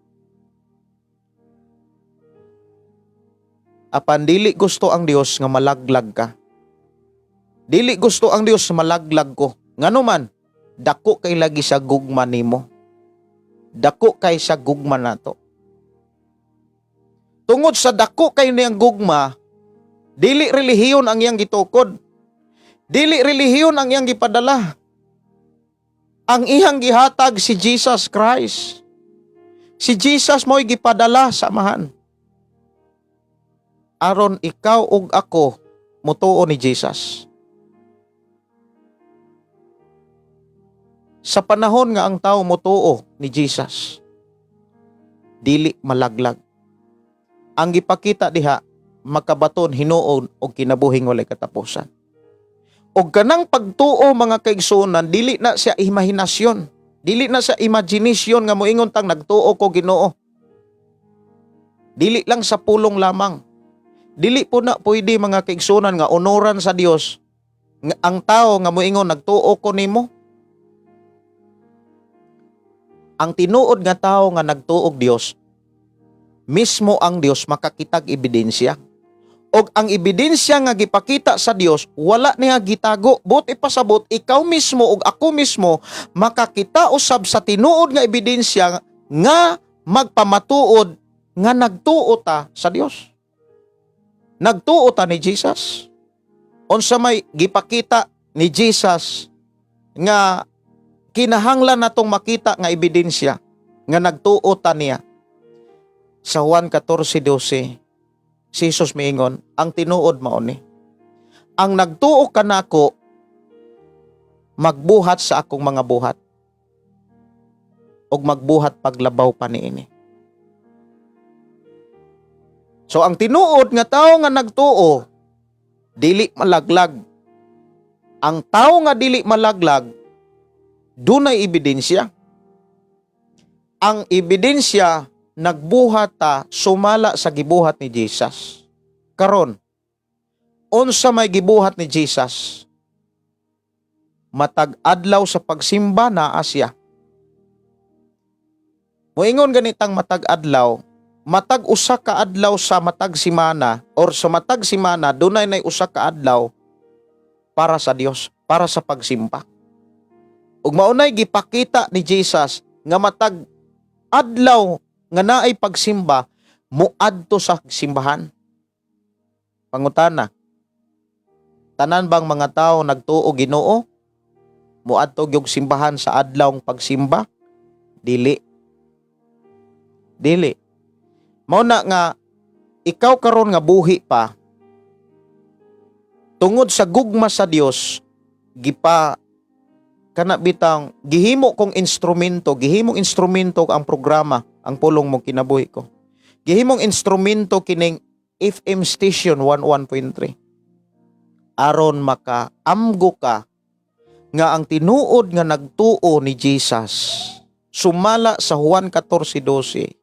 Apan dili gusto ang Dios nga malaglag ka. Dili gusto ang Dios malaglag ko. Ngano man, dako kay lagi sa gugma nimo. Dako kay sa gugma nato. Tungod sa dako kay niyang gugma, dili relihiyon ang iyang gitukod. Dili relihiyon ang iyang gipadala. Ang iyang gihatag si Jesus Christ. Si Jesus mo'y gipadala sa amahan. Aron ikaw ug ako mutuo ni Jesus. Sa panahon nga ang tao mutuo ni Jesus, dili malaglag. Ang gipakita diha, makabaton, hinuon o kinabuhing walay katapusan. O ganang pagtuo mga kaigsunan, dili na siya imahinasyon. Dili na siya imagination nga moingon tang nagtuo ko Ginoo. Dili lang sa pulong lamang. Dili po na pwede mga kaigsunan nga onoran sa Dios nga ang tao nga moingon nagtuo ko nimo. Ang tinuod nga tao nga nagtuog Dios, mismo ang Dios makakitag ebidensya. Og ang ebidensya nga gipakita sa Dios, wala niya gitago. Buti pasabot, ikaw mismo og ako mismo makakita usab sa tinuod nga ebidensya nga magpamatuod nga nagtuo ta sa Dios. Nagtuo ta ni Jesus. Unsa may gipakita ni Jesus nga kinahanglan natong makita nga ebidensya nga nagtuo ta niya. Sa Juan 14:12, si Jesus miingon, ang tinuod mao ni, ang nagtuo kanako magbuhat sa akong mga buhat ug magbuhat paglabaw pa niini. So ang tinuod nga tawo nga nagtuo dili malaglag. Ang tawo nga dili malaglag dunay ebidensya. Ang ebidensya nagbuhat ta sumala sa gibuhat ni Jesus. Karon, unsa may gibuhat ni Jesus? Matag adlaw sa pagsimba na Asya. Moingon ganitang matag adlaw, matag usa ka adlaw sa matag simana or sa matag simana dunay nay usa ka adlaw para sa Dios, para sa pagsimba. Ug maunay gipakita ni Jesus nga matag adlaw nga naay pagsimba muadto sa simbahan. Pangutana, tanan bang mga tao nagtuo Ginoo muadto gyud simbahan sa adlawng pagsimba? Dili. Dili. Mao na nga ikaw karon nga buhi pa tungod sa gugma sa Dios gipa kana bitang gihimo kong instrumento, gihimong instrumento ang programa, ang pulong mong kinabuhi ko. Gihimong instrumento kining FM station 11.3. Aron makaamgo ka nga ang tinuod nga nagtuo ni Jesus sumala sa Juan 14:12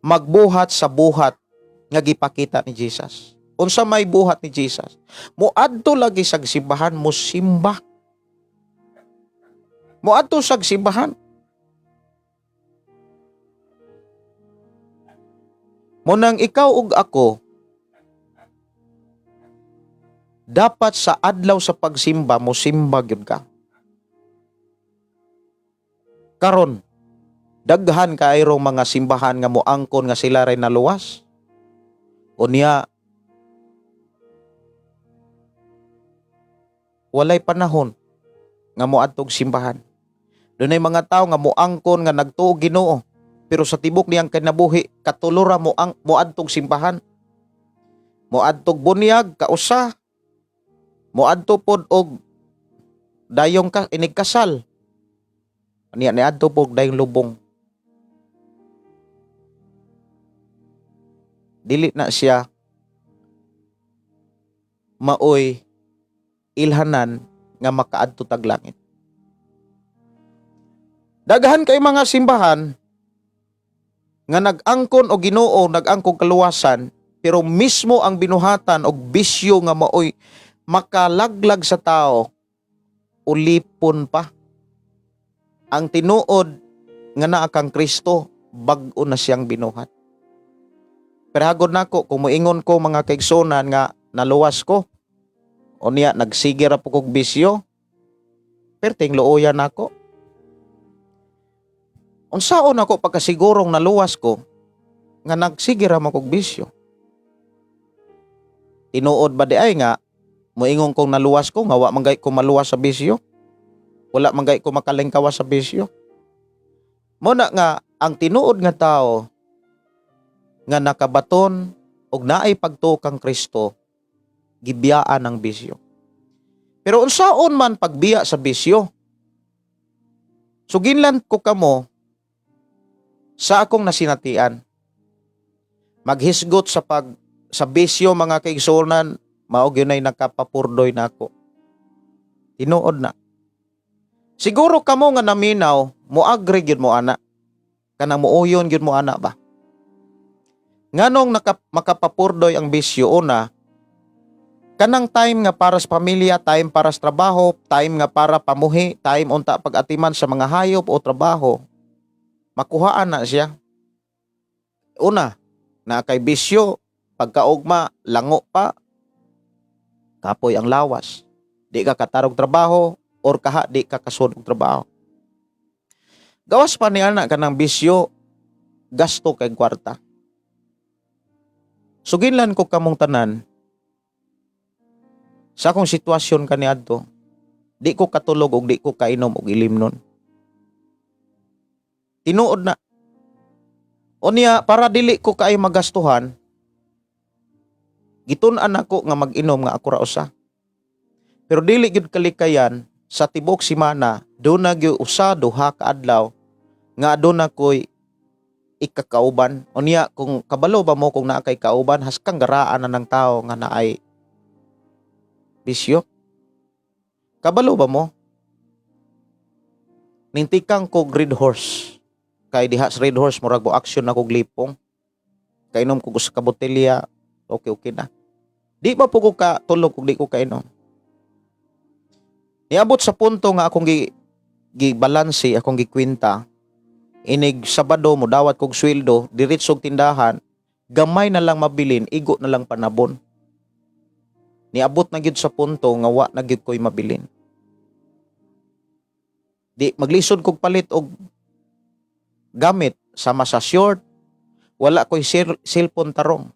magbuhat sa buhat nga gipakita ni Jesus. Unsa may buhat ni Jesus? Muadto lagi sa simbahan mo simba. Muadto sa simbahan. Munang ikaw ug ako dapat sa adlaw sa pagsimba mo simba gyud ka. Karon daghan kaayong mga simbahan nga moangkon nga sila ray naluwas. Unya walay panahon nga moadtog simbahan. Dunay mga tao nga moangkon nga nagtuo Ginoo, pero sa tibok niyang kinabuhi katulura moadtog simbahan. Moadtog bunyag kausa. Moadto pod og dayong inigkasal. Niya niadto pod dayong lubong. Dili na siya maoy ilhanan nga makaadto tag langit. Daghan kay mga simbahan nga nag-angkon o Ginoo, nag-angkon kaluwasan, pero mismo ang binuhatan og bisyo nga maoy makalaglag sa tao, ulipon pa. Ang tinuod nga naa kang Kristo, bag-o na siyang binuhat. Pero hagod nako kung moingon ko mga kaigsunan nga naluwas ko, o niya nagsigir po kog bisyo, perting luoyan nako. Unsaon ako pagkasigurong naluwas ko nga nagsige ra mo kog bisyo? Tinuod ba di ay nga moingon kong naluwas ko nga wa man gay ko maluwas sa bisyo? Wala man gay ko makalingkawas sa bisyo? Muna nga ang tinuod nga tao nga nakabaton og naay pagtuo kang Kristo gibiyaan ng bisyo. Pero unsaon man pagbiya sa bisyo? Suginlan ko kamo sa akong nasinatian. Maghisgot sa bisyo mga kaigsuonan, mao gyud ay nakapapurdoy nako. Tinuod na. Siguro kamo nga naminaw, moagri gyud mo ana. Kanang muuyon gyud mo ana ba? Nganong makapapurdoy ang bisyo una, kanang time nga para sa pamilya, time para sa trabaho, time nga para pamuhi, time unta pag-atiman sa mga hayop o trabaho, makuhaan na siya. Una, na kay bisyo, pagkaugma, lango pa, kapoy ang lawas. Di ka katarog trabaho, or kaha di ka kasudog trabaho. Gawas pa niya na kanang bisyo, gasto kay kwarta. Suginlan ko kamong tanan, sa akong sitwasyon kaniadto, di ko katulog og di ko kainom og ilimnon. Tinuod na. Unya, para dili ko kaay magastuhan, gitun-an ako nga mag-inom nga ako ra usa. Pero dili gyud kalikayan sa tibok semana, do na gyud usa duha ka adlaw nga aduna ko'y ikakauban. Unya, kung kabalo ba mo kung naa kay kauban, haskang garaan na ng tao nga naay bisyo. Kabalo ba mo? Nintikang ko red horse. Kay diha sa red horse, murag mo action na kog lipong. Kainom ko sa kabotelya, okay na. Di ba po ko katulog kung di ko kainom? Niabot sa punto nga akong gibalansi, akong gikwinta, inig Sabado mo dawat kog sweldo, diretsog tindahan, gamay na lang mabilin, igo na lang panabon. Niabot na gyud sa punto nga wa na gyud ko'y mabilin. Di maglisod kog palit og gamit sama sa short, wala ko'y cellphone tarong.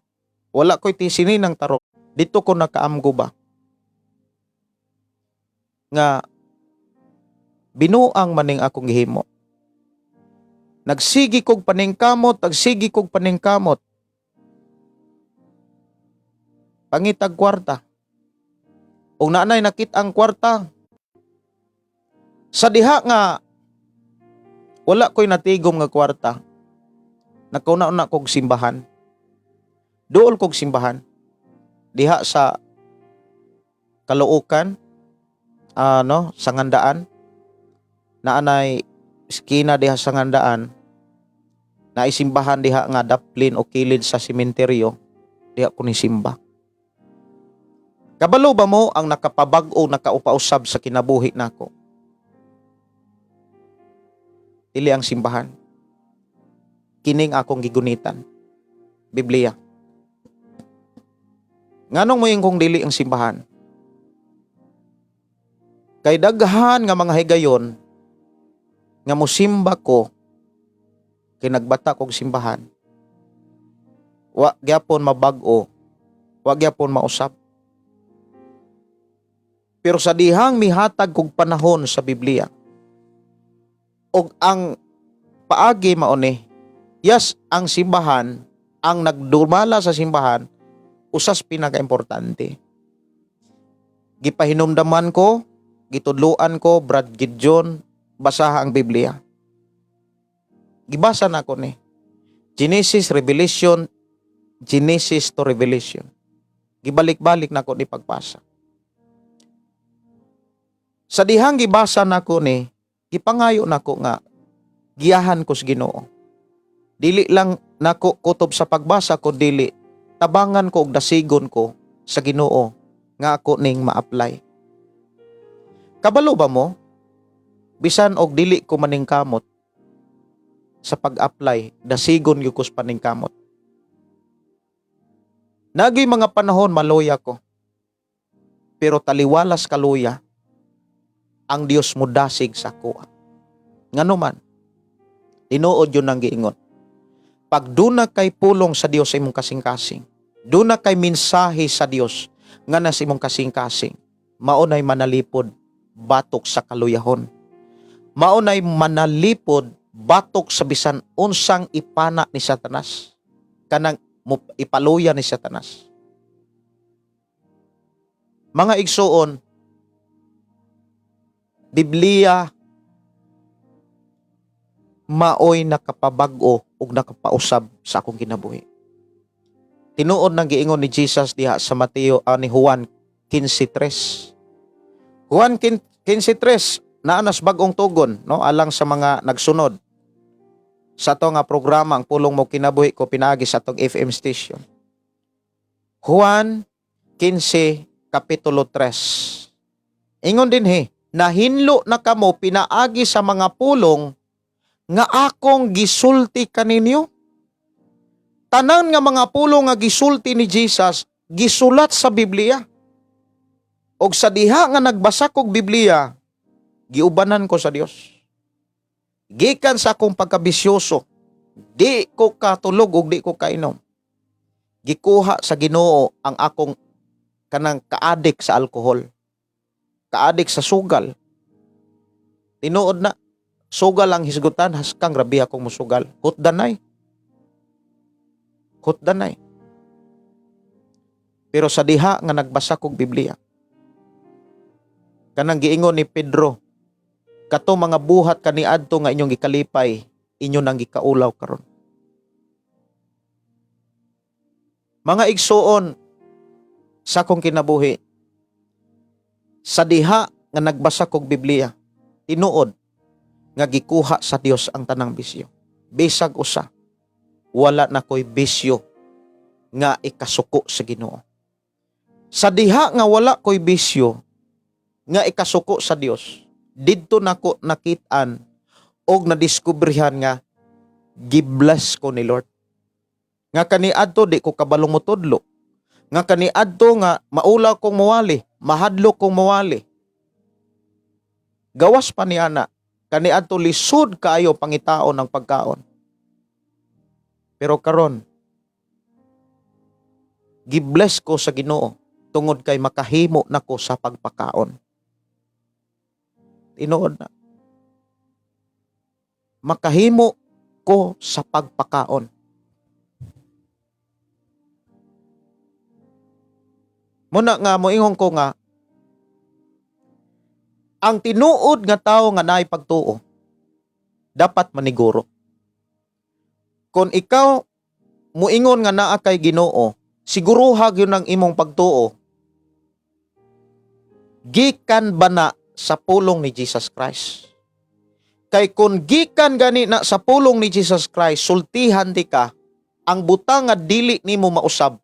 Wala ko'y tisininang tarong. Dito ko nakaamgo ba nga binuang maning akong gihimo. Nagsigi kog paningkamot, pangitag kwarta. O naanay nakit ang kwarta. Sa diha nga wala ko'y natigom nga kwarta, nakauna-una kog simbahan. Dool kog simbahan. Diha sa Caloocan, Sangandaan. Naanay skina diha sa Sangandaan. Naisimbahan diha nga daplin o kilid sa sementeryo. Diha ko ni simba. Kabalo ba mo ang nakapabag-o nakaupausab sa kinabuhi nako? Dili ang simbahan. Kining akong gigunitan. Biblia. Nganong mo yung kung dili ang simbahan? Kay daghan nga mga higayon nga musimba ko kay nagbata kog simbahan. Wa gyapon mabag-o, wa gyapon mausab. Pero sa dihang mihatag kog panahon sa Biblia, og ang paagi mauni, yes, ang simbahan, ang nagdumala sa simbahan, usas pinaka-importante. Gipahinumdaman ko, gitudluan ko, Brad Gideon, basaha ang Biblia. Gibasa na ko ni. Genesis to Revelation. Gibalik-balik na ko ni pagbasa. Sa dihang gibasa na ko ni, gipangayo na ko nga, giyahan ko sa Ginoo. Dili lang nako kutob sa pagbasa ko, dili tabangan ko og dasigon ko sa Ginoo nga ako ning ma-apply. Kabalo ba mo? Bisan og dili ko maningkamot sa pag-apply, dasigon gyud ko sa paningkamot. Nagay mga panahon maluya ko. Pero taliwalas kaluya. ang Dios mo dasig sa kuha. Ngano man, tinuod yun ang giingon. Pag duna kay pulong sa Dios sa imong kasing-kasing, duna kay mensahe sa Dios nga na sa imong kasing-kasing, maunay manalipod batok sa kaluyahon. Maunay manalipod batok sa bisan unsang ipana ni Satanas. Kanang ipaluya ni Satanas. Mga igsuon, Biblia maoy nakapabag-o ug nakapausab sa akong kinabuhi. Tinuod nang giingon ni Jesus diha sa Mateo ni Juan 15:3. Juan 15:3 naanas bag-ong tugon no alang sa mga nagsunod sa ato nga programa ang pulong mo kinabuhi ko pinaagi sa atong FM station. Juan 15 kapitulo 3. Ingon din nahinlo na kamo pinaagi sa mga pulong nga akong gisulti kaninyo. Tanan nga mga pulong nga gisulti ni Jesus, gisulat sa Biblia. Og sa diha nga nagbasa kog Biblia, giubanan ko sa Dios. Gikan sa akong pagkabisyoso, di ko katulog ug di ko kainom. Gikuha sa Ginoo ang akong kanang kaadik sa alkohol. Kaadik sa sugal. Tinuod na, sugal ang hisgutan, haskang grabe akong musugal. Hutdanay. Pero sa diha nga nagbasa kog Biblia, kanang giingon ni Pedro, kato mga buhat kaniadto nga inyong gikalipay, inyo nang gikaulaw karon. Mga igsuon sa akong kinabuhi, sa diha nga nagbasa kog Biblia, tinuod nga gikuha sa Dios ang tanang bisyo. Bisag usa, wala na ko'y bisyo nga ikasuko sa Ginoo. Sa diha nga wala ko'y bisyo nga ikasuko sa Dios, didto nako nakit-an og nadiskubrihan nga gibless ko ni Lord. Nga kaniadto di ko kabalong motudlo. Nga kaniadto nga maulaw kong mawali, mahadlok kong mawali. Gawas pa niana, kaniadto lisod kaayo pangitaon ng pagkaon. Pero karon, gibless ko sa Ginoo tungod kay makahimo nako sa pagpakaon. Tinuod na. Makahimo ko sa pagpakaon. Muna nga moingon ko nga, ang tinuod nga tao nga naay pagtuo, dapat maniguro. Kung ikaw moingon nga naa kay Ginoo, siguruhag yun ang imong pagtuo, gikan ba na sa pulong ni Jesus Christ? Kay kung gikan gani na sa pulong ni Jesus Christ, sultihan di ka, ang butang nga dili nimo mausab,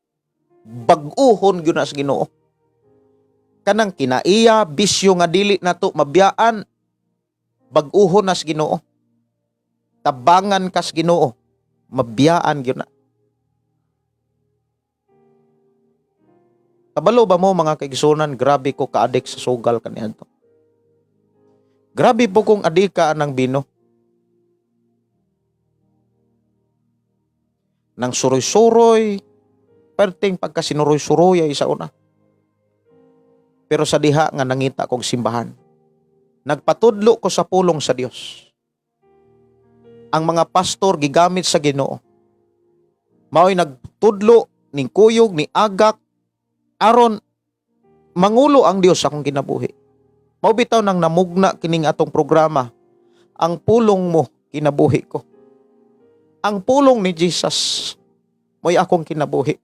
bag-uhon gyud na sa Ginoo. Kanang kinaiya, bisyo nga dili nato mabiyaan, bag-uhon na sa Ginoo. Tabangan ka sa Ginoo, mabiyaan gyud na. Kabalo ba mo mga kaigsunan, grabe ko kaadik sa sugal kaniadto. Grabe po kung adika ng bino. Nang suroy-suroy, perting pagkasinuroy-suroy ay sa una. Pero sa diha nga nangita kong simbahan, nagpatudlo ko sa pulong sa Dios. Ang mga pastor gigamit sa Ginoo. Mao'y nagtudlo ning kuyog ni agak aron mangulo ang Dios sa akong kinabuhi. Mao bitaw nang namugna kining atong programa, ang pulong mo kinabuhi ko. Ang pulong ni Jesus mo'y akong kinabuhi.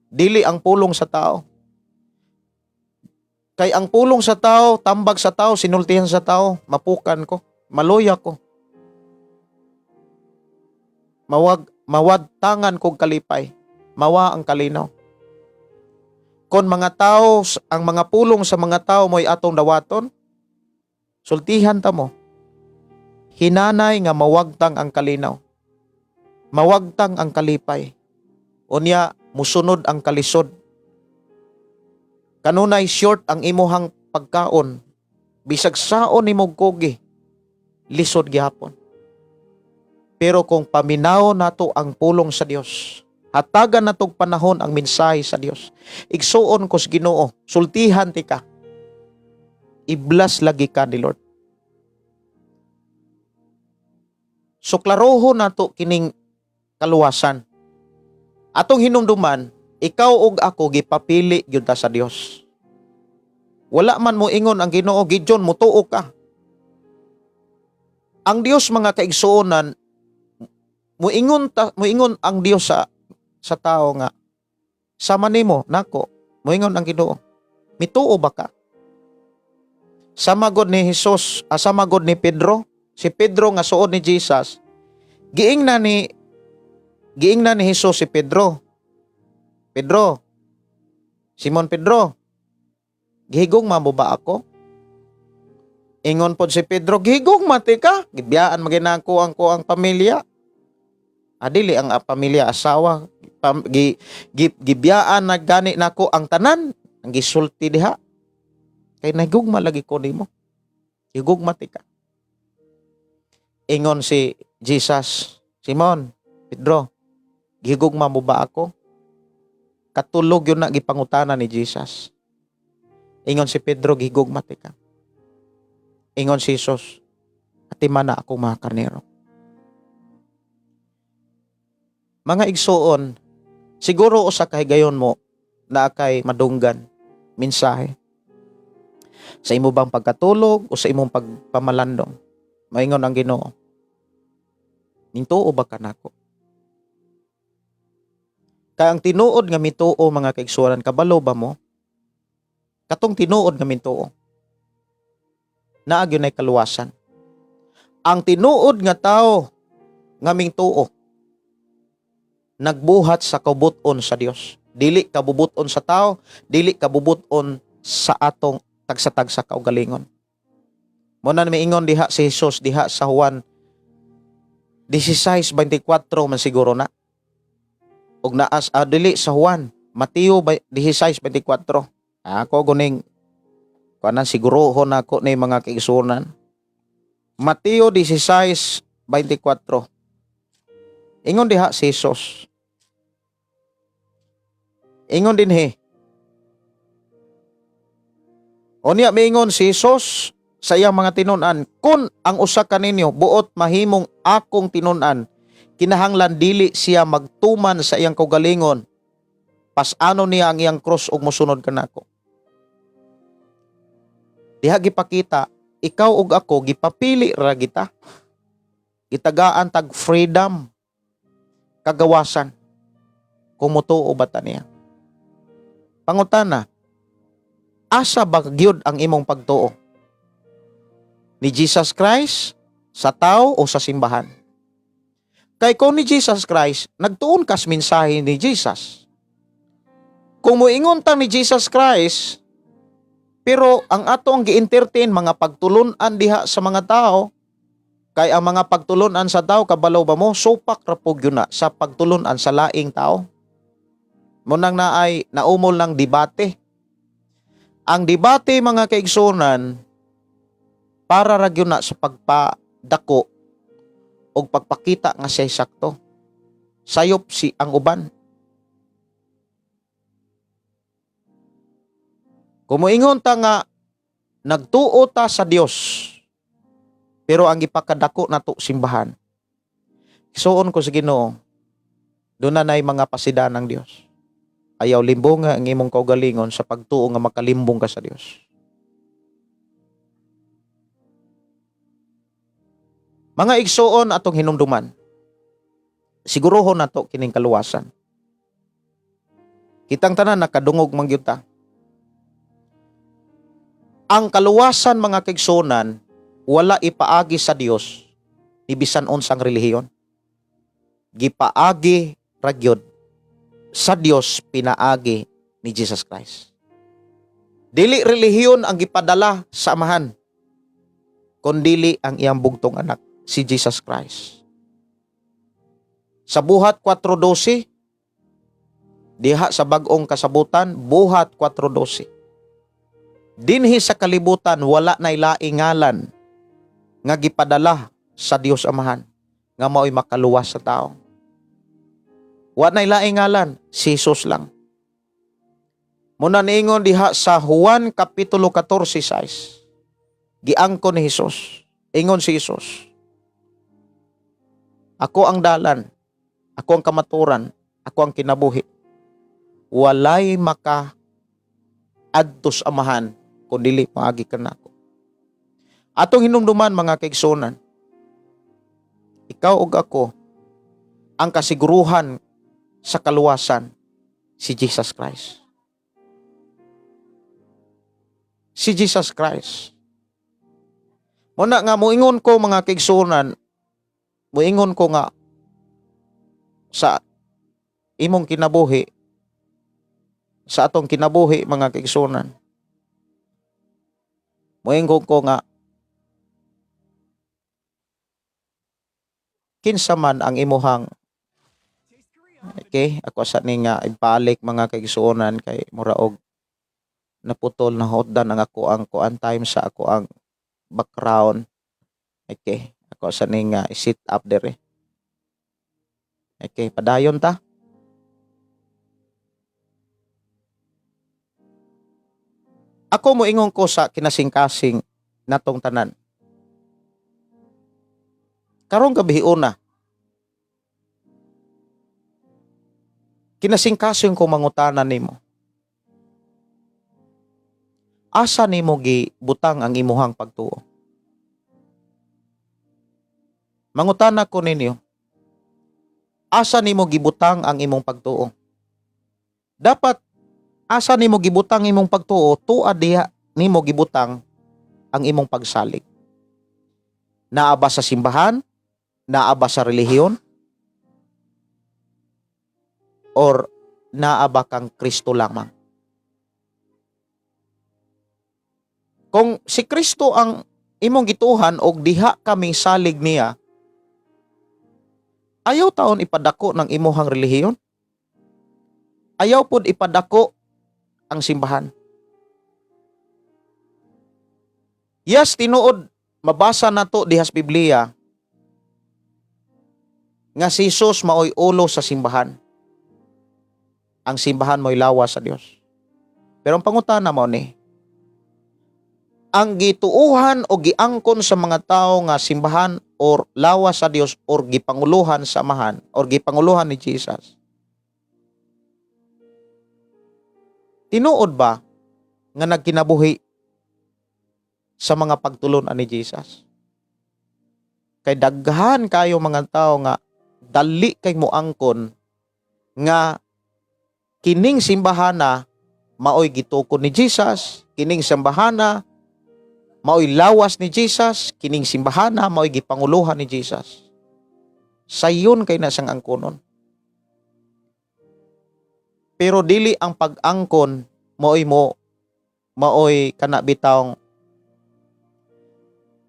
Dili ang pulong sa tao. Kay ang pulong sa tao, tambag sa tao, sinultihan sa tao, mapukan ko, maloya ko. Mawagtangan kog kalipay, mawa ang kalinaw. Kon mga tao, ang mga pulong sa mga tao mo'y atong dawaton, sultihan ta mo. Hinanay nga mawagtang ang kalinaw. Mawagtang ang kalipay. Unya, musunod ang kalisod. Kanunay short ang imuhang pagkaon, bisag saon nimo kogi, lisod gihapon. Pero kung paminaw nato ang pulong sa Dios, hatagan natog panahon ang mensahe sa Dios, igsuon ko sa Ginoo, sultihan ti ka, iblas lagi ka ni Lord. So klaroho nato kining kaluwasan. Atong hinumduman, ikaw ug ako gipapili gyud ta sa Dios. Wala man mo ingon ang Ginoo, Gideon, mutuo ka. Ang Dios mga kaigsuonan, muingon ang Dios sa tao nga, sama nimo nako, muingon ang Ginoo, mituo ba ka? Sama gud ni Jesus, sama gud ni Pedro, si Pedro nga suod ni Jesus, giingna ni Jesus si Pedro. Pedro, Simon Pedro, gihigong mo ba ako? Ingon pod si Pedro, gihigong mati ka, gibiyaan maginako ang pamilya. Adili ang pamilya, asawa, gibiyaan nagani nako ang tanan, ang gisulti diha. Kay nagugma lagi ko nimo. Gigugma ti ka. Ingon si Jesus, Simon, Pedro, gihigugma mo ba ako? Katulog yun na gipangutana ni Jesus. Ingon si Pedro, gihigugma ti ka. Ingon si Jesus, atima na ako mga karnero. Mga igsuon, siguro usa ka higayon mo na kay madunggan mensahe. Sa imo bang pagkatulog o sa imong pagpamalandong, maingon ang Ginoo, mintuo ba ka nako? Kaya ang tinuod nga mituo mga kaigsuonan, kabalo ba mo? Katong tinuod nga mintuo, naagyon ay kaluwasan. Ang tinuod nga tao nga mintuo, nagbuhat sa kabubuton sa Dios. Dili kabubuton sa tao, dili kabubuton sa atong tagsa-tagsa kaugalingon. Muna na miingon diha si Jesus diha sa Juan 16:24 man siguro na. Ug naas dili sa Juan, Mateo 16:24. Ako guning kanan siguro ho nako ni mga kaigsuonan. Mateo 16:24. Ingon diha si Jesus. Ingon din Onya miingon si Jesus sa iyang mga tinun-an, kun ang usa kaninyo buot mahimong akong tinun-an, kinahanglan dili siya magtuman sa iyang kaugalingon, pasano niya ang iyang cross ug mosunod kanako. Diha gipakita, ikaw ug ako gipapili ra kita. Gitagaan tag freedom, kagawasan, kung mutuo ba ta niya. Pangutana, asa ba gyud ang imong pagtuo? Ni Jesus Christ, sa tao o sa simbahan? Kay kung ni Jesus Christ, nagtuon kas mensahe ni Jesus. Kung moingon ta ni Jesus Christ, pero ang ato ang gi-entertain mga pagtulunan diha sa mga tao, kay ang mga pagtulunan sa tao, kabalaw ba mo, supak rapog yun na sa pagtulunan sa laing tao. Munang naay naumol ng debate. Ang debate mga kaigsunan, para ra gyud na sa pagpadako o pagpakita nga siya sakto. Sayop si ang uban. Kumuingon ta nga nagtuo ta sa Dios, pero ang ipakadako nato simbahan. Isuon ko sa Ginoo, doon na nay mga pasida ng Dios. Ayaw limbong nga ang imong kaugalingon sa pagtuo nga makalimbong ka sa Dios. Mga igsuon atong hinumduman, sigurohon nato kining kaluwasan. Kitang tanan nakadungog man gyud ta. Ang kaluwasan mga kaigsuonan, wala ipaagi sa Dios ni bisan unsang relihiyon. Gipaagi ra gyud sa Dios pinaagi ni Jesus Christ. Dili relihiyon ang gipadala sa amahan, kundili ang iyang bugtong anak, si Jesus Christ. Sa buhat 4:12, diha sa bag-ong kasabutan, buhat 4:12. Dinhi sa kalibutan wala nay laingalan nga gipadala sa Dios Amahan nga mao'y makaluwas sa tao. Wala nay laingalan, si Jesus lang. Muna niingon diha sa Juan Kapitulo 14:6. Giangkon ni Jesus. Ingon si Jesus, ako ang dalan, ako ang kamaturan, ako ang kinabuhi. Walay maka adtos Amahan kung dili paagi kanako. Atong hinumduman mga kaigsunan, ikaw ug ako ang kasiguruhan sa kaluwasan, si Jesus Christ. Si Jesus Christ. Muna nga muingon ko mga kaigsunan, muingon ko nga sa imong kinabuhi, sa atong kinabuhi mga kaigsunan. Muingon ko nga kinsa man ang imuhang, okay, ako sa ni nga ibalik mga kaigsunan kay muraog naputol na hotdan ang ako ang kuan time sa ako ang background. Okay, ako sa ni nga sit up there. Okay, padayon ta. Ako moingon ko sa kinasing-kasing natong tanan. Karong gabi una, kinasing-kasing ko mangutanan nimo. Asa nimo gibutang ang imuhang pagtuo? Mangutana ko ninyo, asa nimo gibutang ang imong pagtuo? Dapat asa nimo gibutang imong pagtuo, tuwa diha nimo gibutang ang imong pagsalig. Naa ba sa simbahan? Naa ba sa relihiyon? Or naa ba kang Kristo lamang? Kung si Kristo ang imong gituhan og diha kami salig niya, ayaw taon ipadako ng imuhang relihiyon? Ayaw pod ipadako ang simbahan? Yes, tinuod, mabasa na to diha sa Biblia nga si Jesus maoy ulo sa simbahan. Ang simbahan mo'y lawas sa Dios. Pero ang pangutana mo ni, ang gituuhan o giangkon sa mga tao nga simbahan or lawas sa Dios or gipanguluhan sa Amahan or gipanguluhan ni Jesus, tinuod ba nga nagkinabuhi sa mga pagtulon ni Jesus? Kay daghan kayo mga tao nga dali kay moangkon nga kining simbahana maoy gitukod ni Jesus, kining simbahana maoy lawas ni Jesus, kining simbahana maoy gipanguluhan ni Jesus. Sayon kay na siyang angkonon. Pero dili ang pag-angkon maoy kana bitawng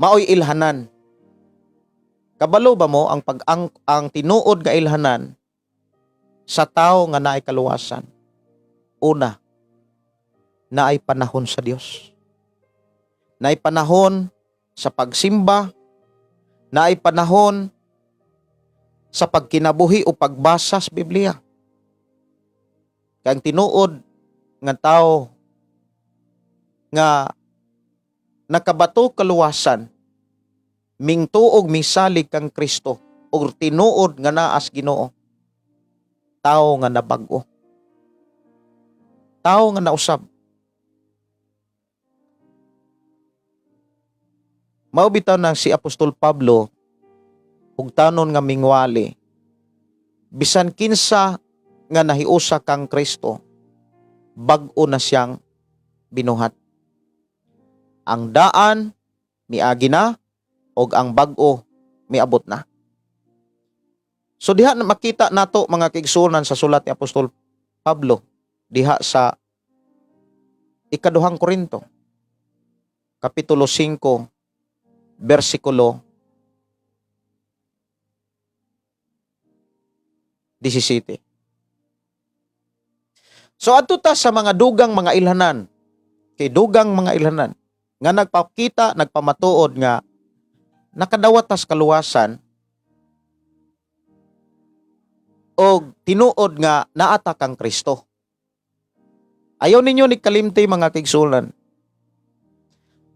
maoy ilhanan. Kabalo ba mo ang ang tinuod nga ilhanan sa tao nga naay kaluwasan? Una, naay panahon sa Dios. Naay panahon sa pagsimba, naay panahon sa pagkinabuhi o pagbasa sa Biblia. Kaya ang tinuod nga tao nga nakabato kaluwasan, mingtuog misalig kang Kristo o tinuod nga naas Ginoo, tao nga nabag-o, tao nga nausab. Mao bitaw na si Apostol Pablo hugtanon nga mingwali, bisan kinsa nga nahiusa kang Kristo, bag-o na siyang binuhat. Ang daan miagi na og ang bag-o miabot na. So diha na makita nato mga kaigsunan sa sulat ni Apostol Pablo diha sa ikaduhang Korinto Kapitulo 5 versikulo 17. So adto ta sa mga dugang mga ilhanan kay dugang mga ilhanan nga nagpakita, nagpamatuod nga nakadawat tas kaluwasan o tinuod nga naata kang Kristo. Ayaw ninyo ni kalimti mga kaigsunan.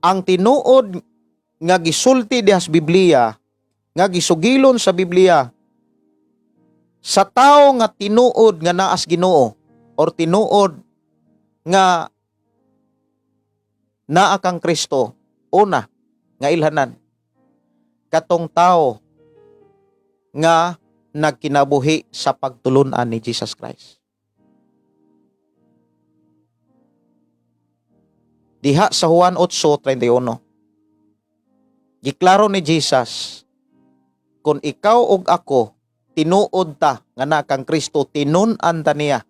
Ang tinuod nga gisulti dihas Biblia, nga gisugilon sa Biblia, sa tao nga tinuod nga naas Ginoo or tinuod nga naa kang Kristo, una nga ilhanan katong tao nga nagkinabuhi sa pagtulunan ni Jesus Christ. Diha sa Juan 8:31, giklaro ni Jesus, kung ikaw ug ako tinuod ta nga naa kang Kristo, tinun-an ta niya.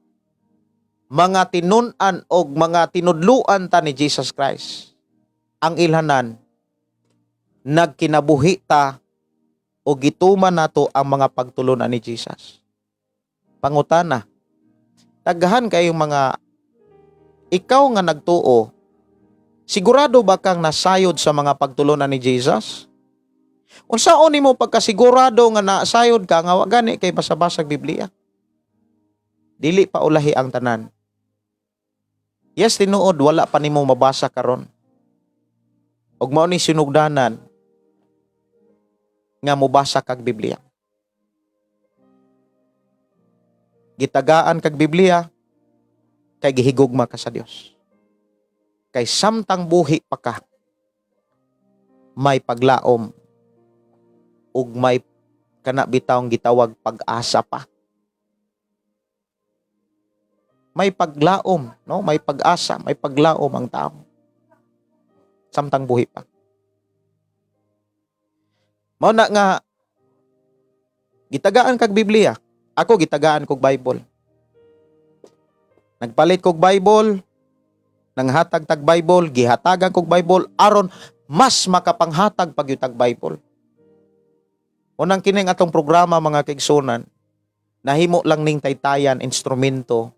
Mga tinun-an og mga tinudluan ta ni Jesus Christ. Ang ilhanan, nagkinabuhi ta o gituman nato ang mga pagtulunan ni Jesus. Pangutana, daghan kayong mga ikaw nga nagtuo, sigurado ba kang nasayod sa mga pagtulunan ni Jesus? Unsaon nimo pagkasigurado nga nasayod ka nga wa gani kay basa-basag Biblia? Dili pa ulahi ang tanan. Yes, tinuod wala pa nimo mabasa karon. Ug mao ni sinugdanan nga mobasa kag Biblia. Gitagaan kag Biblia kay gihigugma ka sa Dios. Kay samtang buhi pa ka, may paglaom ug may kana bitawng gitawag pag-asa pa. May paglaom, no? May pag-asa, may paglaom ang tao. Samtang buhi pa. Mao na nga gitagaan kag Biblia. Ako gitagaan kog Bible. Nagpalit kog Bible, nanghatag tag Bible, gihatagan kog Bible aron mas makapanghatag pag tag Bible. Unang kining atong programa mga kaigsunan, nahimo lang ning taytayan instrumento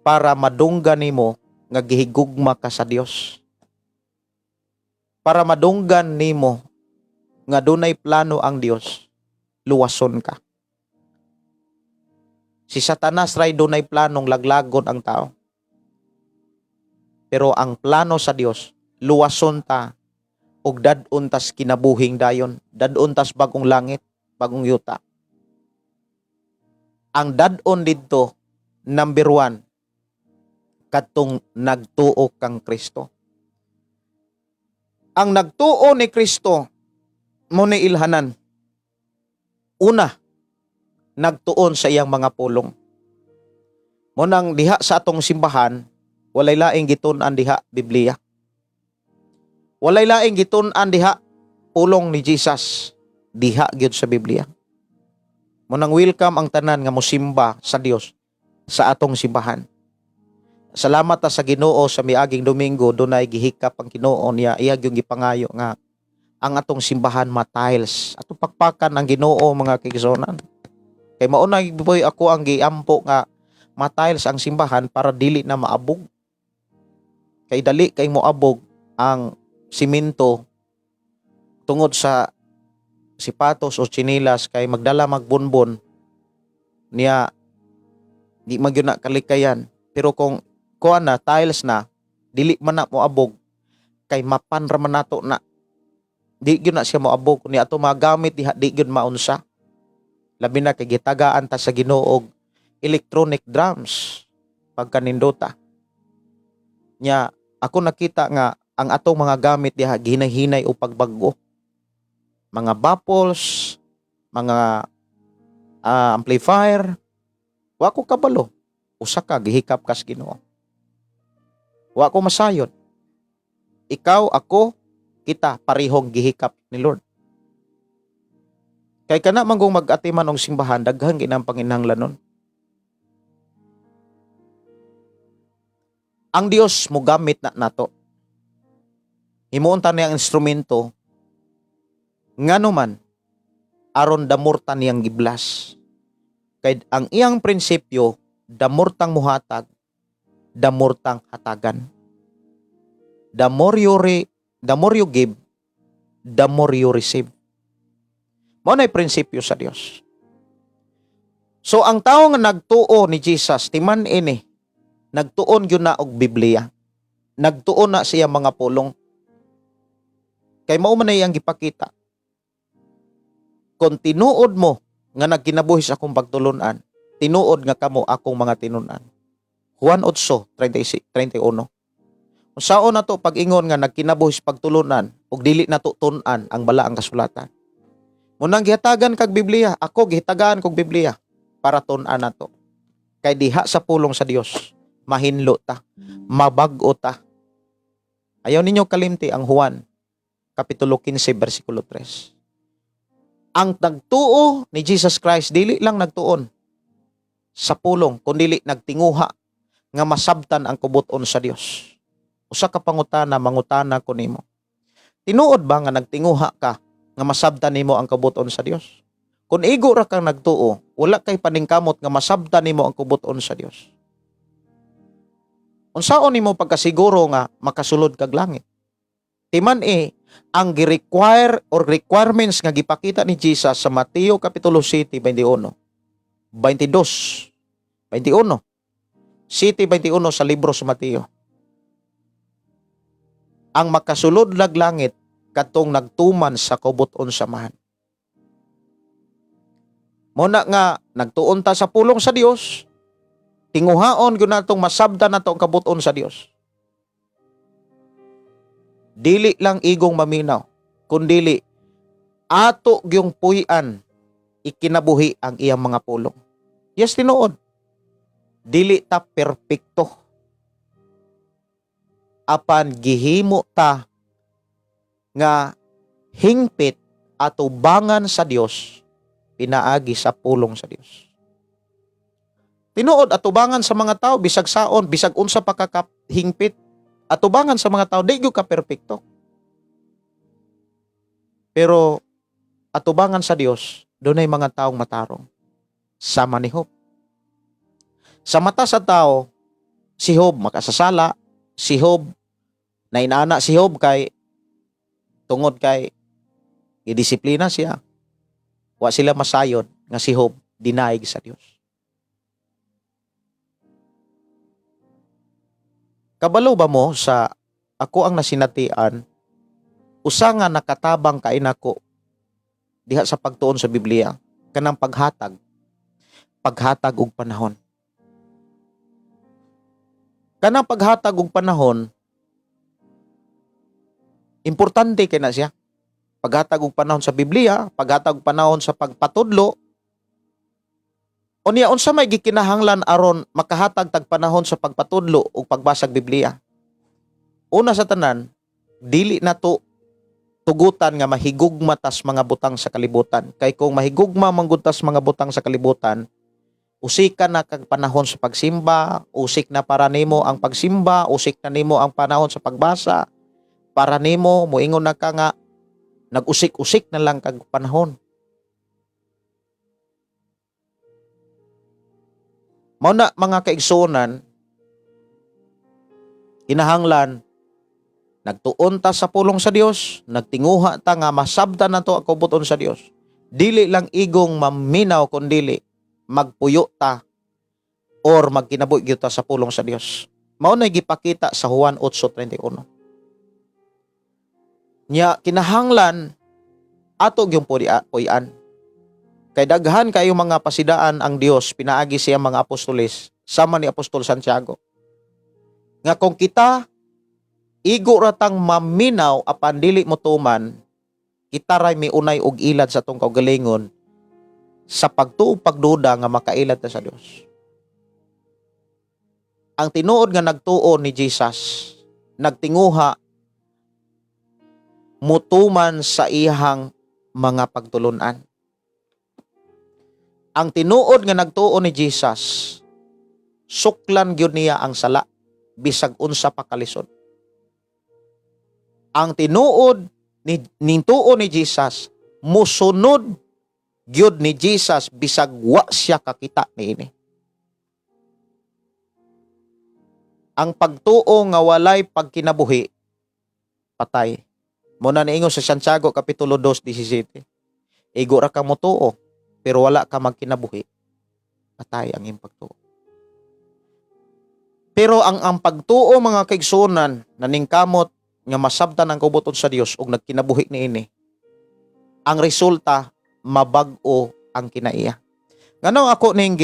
para madunggan nimo nga gihigugma ka sa Dios. Para madunggan nimo nga dunay plano ang Dios, luwason ka. Si Satanas ray dunay planong laglagon ang tao. Pero ang plano sa Dios, luwason ta ug dad-on tas kinabuhing dayon, dad-on tas bagong langit, bagong yuta. Ang dad-on didto, number 1, katong nagtuo kang Kristo. Ang nagtuo ni Kristo mo ni ilhanan. Una, nagtuon sa iyang mga pulong. Munang diha sa atong simbahan, walay laing gitun-an diha Biblia. Walay laing gitun-an diha pulong ni Jesus, diha gyud sa Biblia. Munang welcome ang tanan nga mosimba sa Dios sa atong simbahan. Salamat ta sa Ginoo sa miaging Domingo, dunay gihikap ang Ginoo niya, iya gyud gipangayo nga ang atong simbahan ma-tiles. Atong pakpakan ang Ginoo mga kaigsunan. Kay mao na boy ako ang giampo nga ma-tiles ang simbahan para dili na maabog. Kay dali kay moabog ang simento tungod sa sipatos o chinilas, kay magdala magbunbon niya di magyud na kalikayan. Pero kung kuan na tiles na, dili man na moabog, kay mapan ra man nato na di gyud na siya moabog. Ni ato magamit diha di gyud maunsa. Labi na kay gitagaan ta sa Ginoo og electronic drums pagkanindota. Nya ako nakita nga ang atong mga gamit diha gihinay-hinay o pagbag-o. Mga baffles, mga amplifier, wa ko kabalo. Usa ka gihikap kas Ginoo. Wa ko masayod. Ikaw, ako, kita parihong gihikap ni Lord. Kay kana manggong mag-atiman og simbahan, daghan ginang panginahanglanon. Ang Dios mo gamit na nato. Himuon ta niyang instrumento ngano man aron damurtan niyang giblas. Kay ang iyang prinsipyo, damurtang muhatag, the more tang hatagan. The more you give, the more you receive. Mao nay prinsipyo sa Dios. So ang tao nga nagtuo ni Jesus timan ini, nagtuon gyud na og Biblia. Nagtuon na siya mga pulong. Kay mao man iyang gipakita. Kung tinuod mo nga nagkinabuhi sa akong pagtulunan, tinuod nga kamo akong mga tinunan. Juan 8:31. Unsaon na to pag-ingon nga nagkinabuhi sa pagtulunan ug dili na to tun-an ang balaang kasulatan. Munang gihatagan kag Biblia, ako gihitagaan kog Biblia para tun-an nato. Kay diha sa pulong sa Dios, mahinlo ta, mabag-o ta. Ayaw ninyo kalimti ang Juan kapitulo 15 bersikulo 3. Ang nagtuo ni Jesus Christ dili lang nagtuon sa pulong kundi nagtinguha nga masabtan ang kubuton sa Dios. Usa ka pangutana mangutana ko nimo. Tinuod ba nga nagtinguha ka nga masabtan nimo ang kubuton sa Dios? Kung igo ra kang nagtuo, wala kay paningkamot nga masabtan nimo ang kubuton sa Dios. Unsaon nimo pagkasiguro nga makasulod kag langit? Timan ang gi-require or requirements nga gipakita ni Jesus sa Mateo kapitulo 7:21. 21. 7:21 sa libro sa Mateo. Ang makasulod lag langit katong nagtuman sa kubuton samahan. Muna nga nagtuon ta sa pulong sa Dios, tinguhaon gyud natong masabdan nato ang kabuton sa Dios. Dili lang igong maminaw, kundili ato gyung puy-an ikinabuhi ang iyang mga pulong. Yes, tinuod. Dili ta perpekto. Apan gihimo ta nga hingpit atubangan sa Dios pinaagi sa pulong sa Dios. Tinuod atubangan sa mga tao bisag saon, bisag unsa pa ka hingpit, atubangan sa mga tao di gyud ka perpekto. Pero atubangan sa Dios, dunay mga taong matarong. Sama ni Job. Sa mata sa tao, si Job makasasala, si Job na inaana si Job kay tungod kay idisiplina siya. Wa sila masayod nga si Job dinaig sa Dios. Kabalo ba mo sa ako ang nasinatian, usa nga nakatabang kay nako diha sa pagtuon sa Biblia, kanang paghatag og panahon. Kanang paghatag og panahon, importante kay na siya. Paghatag og panahon sa Biblia, paghatag og panahon sa pagpatudlo. Unya unsa may gikinahanglan aron makahatag tag panahon sa pagpatudlo ug pagbasag Biblia? Una sa tanan, dili nato tugutan nga mahigugma tas mga butang sa kalibutan. Kay kung mahigugma manggutas mga butang sa kalibutan, usik ka na kag panahon sa pagsimba, usik na para nimo ang pagsimba, usik na nimo ang panahon sa pagbasa. Para nimo moingon na ka nga nag-usik-usik na lang kag panahon. Mao na mga kaigsuonan, kinahanglan nagtuon ta sa pulong sa Dios, nagtinguha ta nga masabtan nato ang kubuton sa Dios. Dili lang igong maminaw kundi magpuyo ta or magkinabuhi gyud ta sa pulong sa Dios. Mao na gipakita sa Juan 8:31. Nya kinahanglan ato gyung puy-an. Kay daghan kayo mga pasidaan ang Dios pinaagi siya mga apostoles sama ni Apostol Santiago. Nga kung kita igo ratang maminaw apan dili mo tuman, kita ray miunay og ilad sa tong kaugalingon sa pagtuo pagduda nga makailad ta sa Dios. Ang tinuod nga nagtuo ni Jesus, nagtinguha mutuman sa iyang mga pagtulunan. Ang tinuod nga nagtuo ni Jesus, suklan gyud niya ang sala bisag unsa pa kalisod. Ang tinuod ni tuo ni Jesus, musunod gyud ni Jesus bisag wa siya kakita niini. Ang pagtuo nga walay pagkinabuhi, patay. Muna niingon sa Santiago Kapitulo 2:17. Igo ra ka mo tuo, pero wala ka magkinabuhi, patay ang iyong pagtuo. Pero ang pagtuo mga kaigsunan naningkamot nga masabtan ang kabuton sa Dios ug nagkinabuhi niini, ang resulta mabag-o ang kinaiya. Ngano ako ning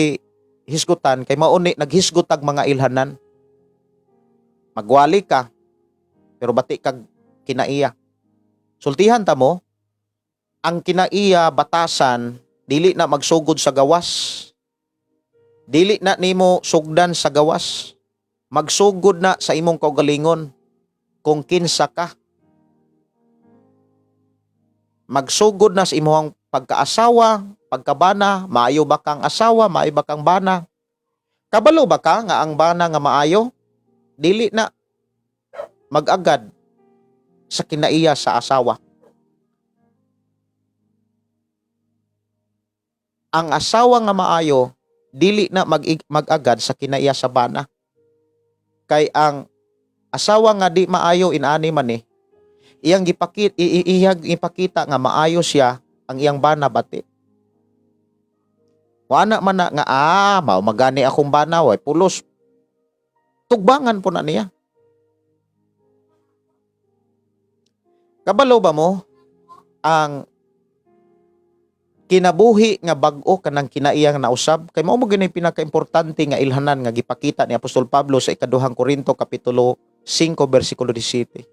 hisgutan kay mauni naghisgot tag mga ilhanan. Magwali ka pero bati kag kinaiya. Sultihan ta mo, ang kinaiya batasan dili na magsugod sa gawas. Dili na nimo sugdan sa gawas. Magsugod na sa imong kaugalingon kung kinsa ka. Magsugod na sa imong pagkaasawa, pagkabana, maayo ba kang asawa, maayo ba kang bana? Kabalo ba ka nga ang bana nga maayo? Dili na mag-agad sa kinaiya sa asawa. Ang asawa nga maayo, dili na mag-agad sa kinaiya sa bana. Kay ang asawa nga di maayo inani man iyang ipakita nga maayo siya ang iyang bana bati. Wala man na nga mao magani akong bana way pulos. Tugbangan po na niya. Kabalo ba mo ang kinabuhi nga bag-o kanang kinaiyang nausab? Kay mao mo gani pinaka-importante nga ilhanan nga gipakita ni Apostol Pablo sa ikaduhang Korinto Kapitulo 5 versikulo 17.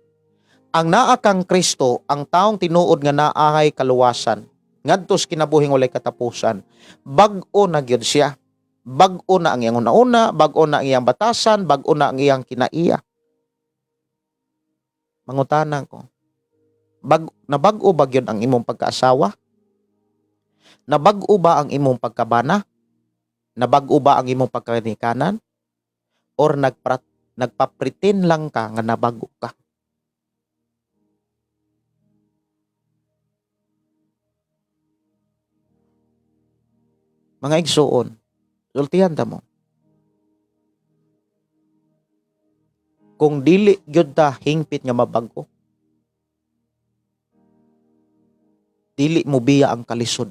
Ang naa kang Kristo, ang taong tinuod nga naay kaluwasan, ngadtos kinabuhing walay katapusan, bag-o na gyud siya. Bag-o na ang iyang una-una, bag-o na ang iyang batasan, bag-o na ang iyang kinaiya. Mangutanan ko, nabag-o ba gyud ang imong pagkaasawa? Nabag-o ba ang imong pagkabana? Nabag-o ba ang imong pagkanikanan? Or nagpapritin lang ka nga nabag-o ka? Mga igsuon, sultihan ta mo. Kung dili gyud ta hingpit nga mabag-o, dili mo biya ang kalisod.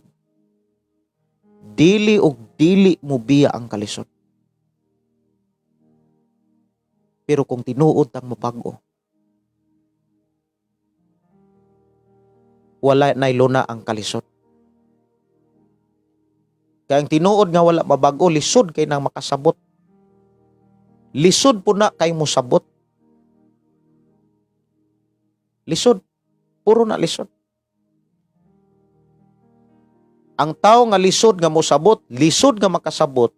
Dili mo biya ang kalisod. Pero kung tinuod tang mabag-o, wala na iluna ang kalisod. Kaya ang tinuod nga wala mabag-o, lisod kay nang makasabot. Lisod po na kay mo sabot. Lisod. Puro na lisod. Ang tao nga lisod nga mo sabot, lisod nga makasabot,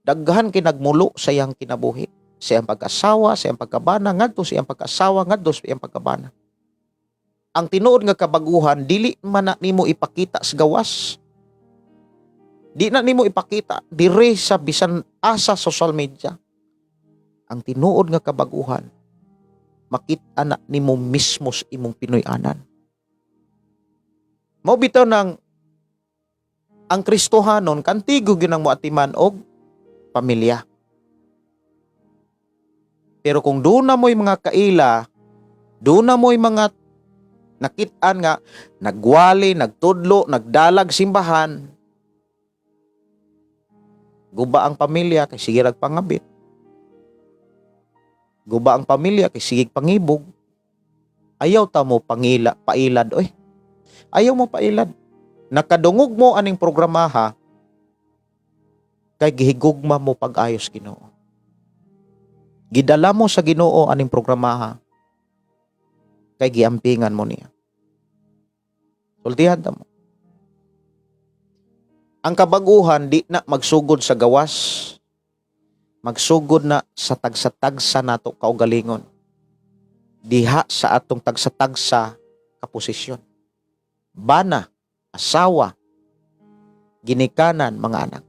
daghan kay nagmulo sa iyang kinabuhi. Sa iyang pag-asawa, sa iyang pagkabana, ngadto sa iyang pag-asawa, ngadto sa iyang pagkabana. Ang tinuod nga kabaguhan, dili man na nimo ipakita sa gawas. Di na nimo ipakita dire sa bisan asa social media. Ang tinuod nga kabaguhan, makita na nimo mismo sa imong Pinoy-anan. Mao bitaw nang ang Kristohanon kantigo ginang moatiman og pamilya. Pero kung doon na mo'y mga kaila, doon na mo'y mga nakitaan nga nagwali, nagtudlo, nagdalag simbahan, guba ang pamilya kay sige pangabit. Guba ang pamilya kay sige pangibog. Ayaw ta mo pailad oy. Ayaw mo pailad. Nakadungog mo aning programaha kay gihigugma mo pag-ayos Ginoo. Gidala mo sa Ginoo aning programaha kay giampingan mo niya. Sultihan ta mo. Ang kabaguhan di na magsugod sa gawas, magsugod na sa tagsa-tagsa nato kaugalingon. Diha sa atong tagsa-tagsa kaposisyon. Bana, asawa, ginikanan, mga anak.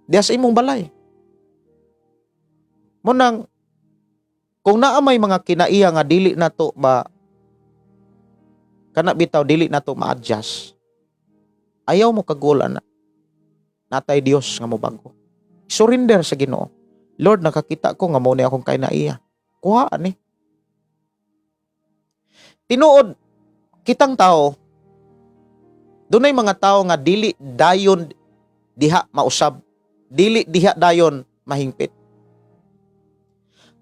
Diha sa imong balay. Munang, kung naa may mga kinaiya nga dili na to kana bitaw dili na to ma-adjust, ayaw mo kagulan na. Natay Dios nga mo bago. Surrender sa Ginoo. Lord, nakakita ko nga mo ni akong kainaiya. Kuha ni. Tinuod kitang tao, dunay mga tao nga dili dayon diha mausab, dili diha dayon mahingpit.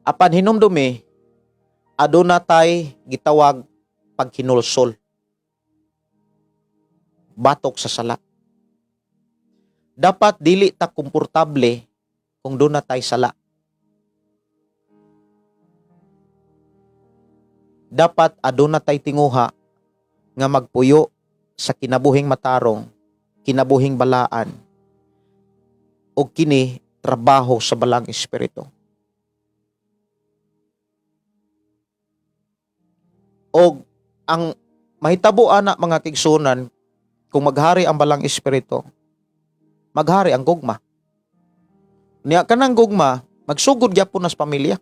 Apan hinumdumi, aduna tay gitawag paghinulsol. Batok sa sala. Dapat dili ta komportable kung doon na tay sala. Dapat aduna tay tinguha nga magpuyo sa kinabuhing matarong, kinabuhing balaan, o kini trabaho sa balang espiritu. O ang mahitabo ana mga kigsunan, kung maghari ang balang espiritu, maghari ang gugma. Niya kanang gugma, magsugod gyapon nas pamilya.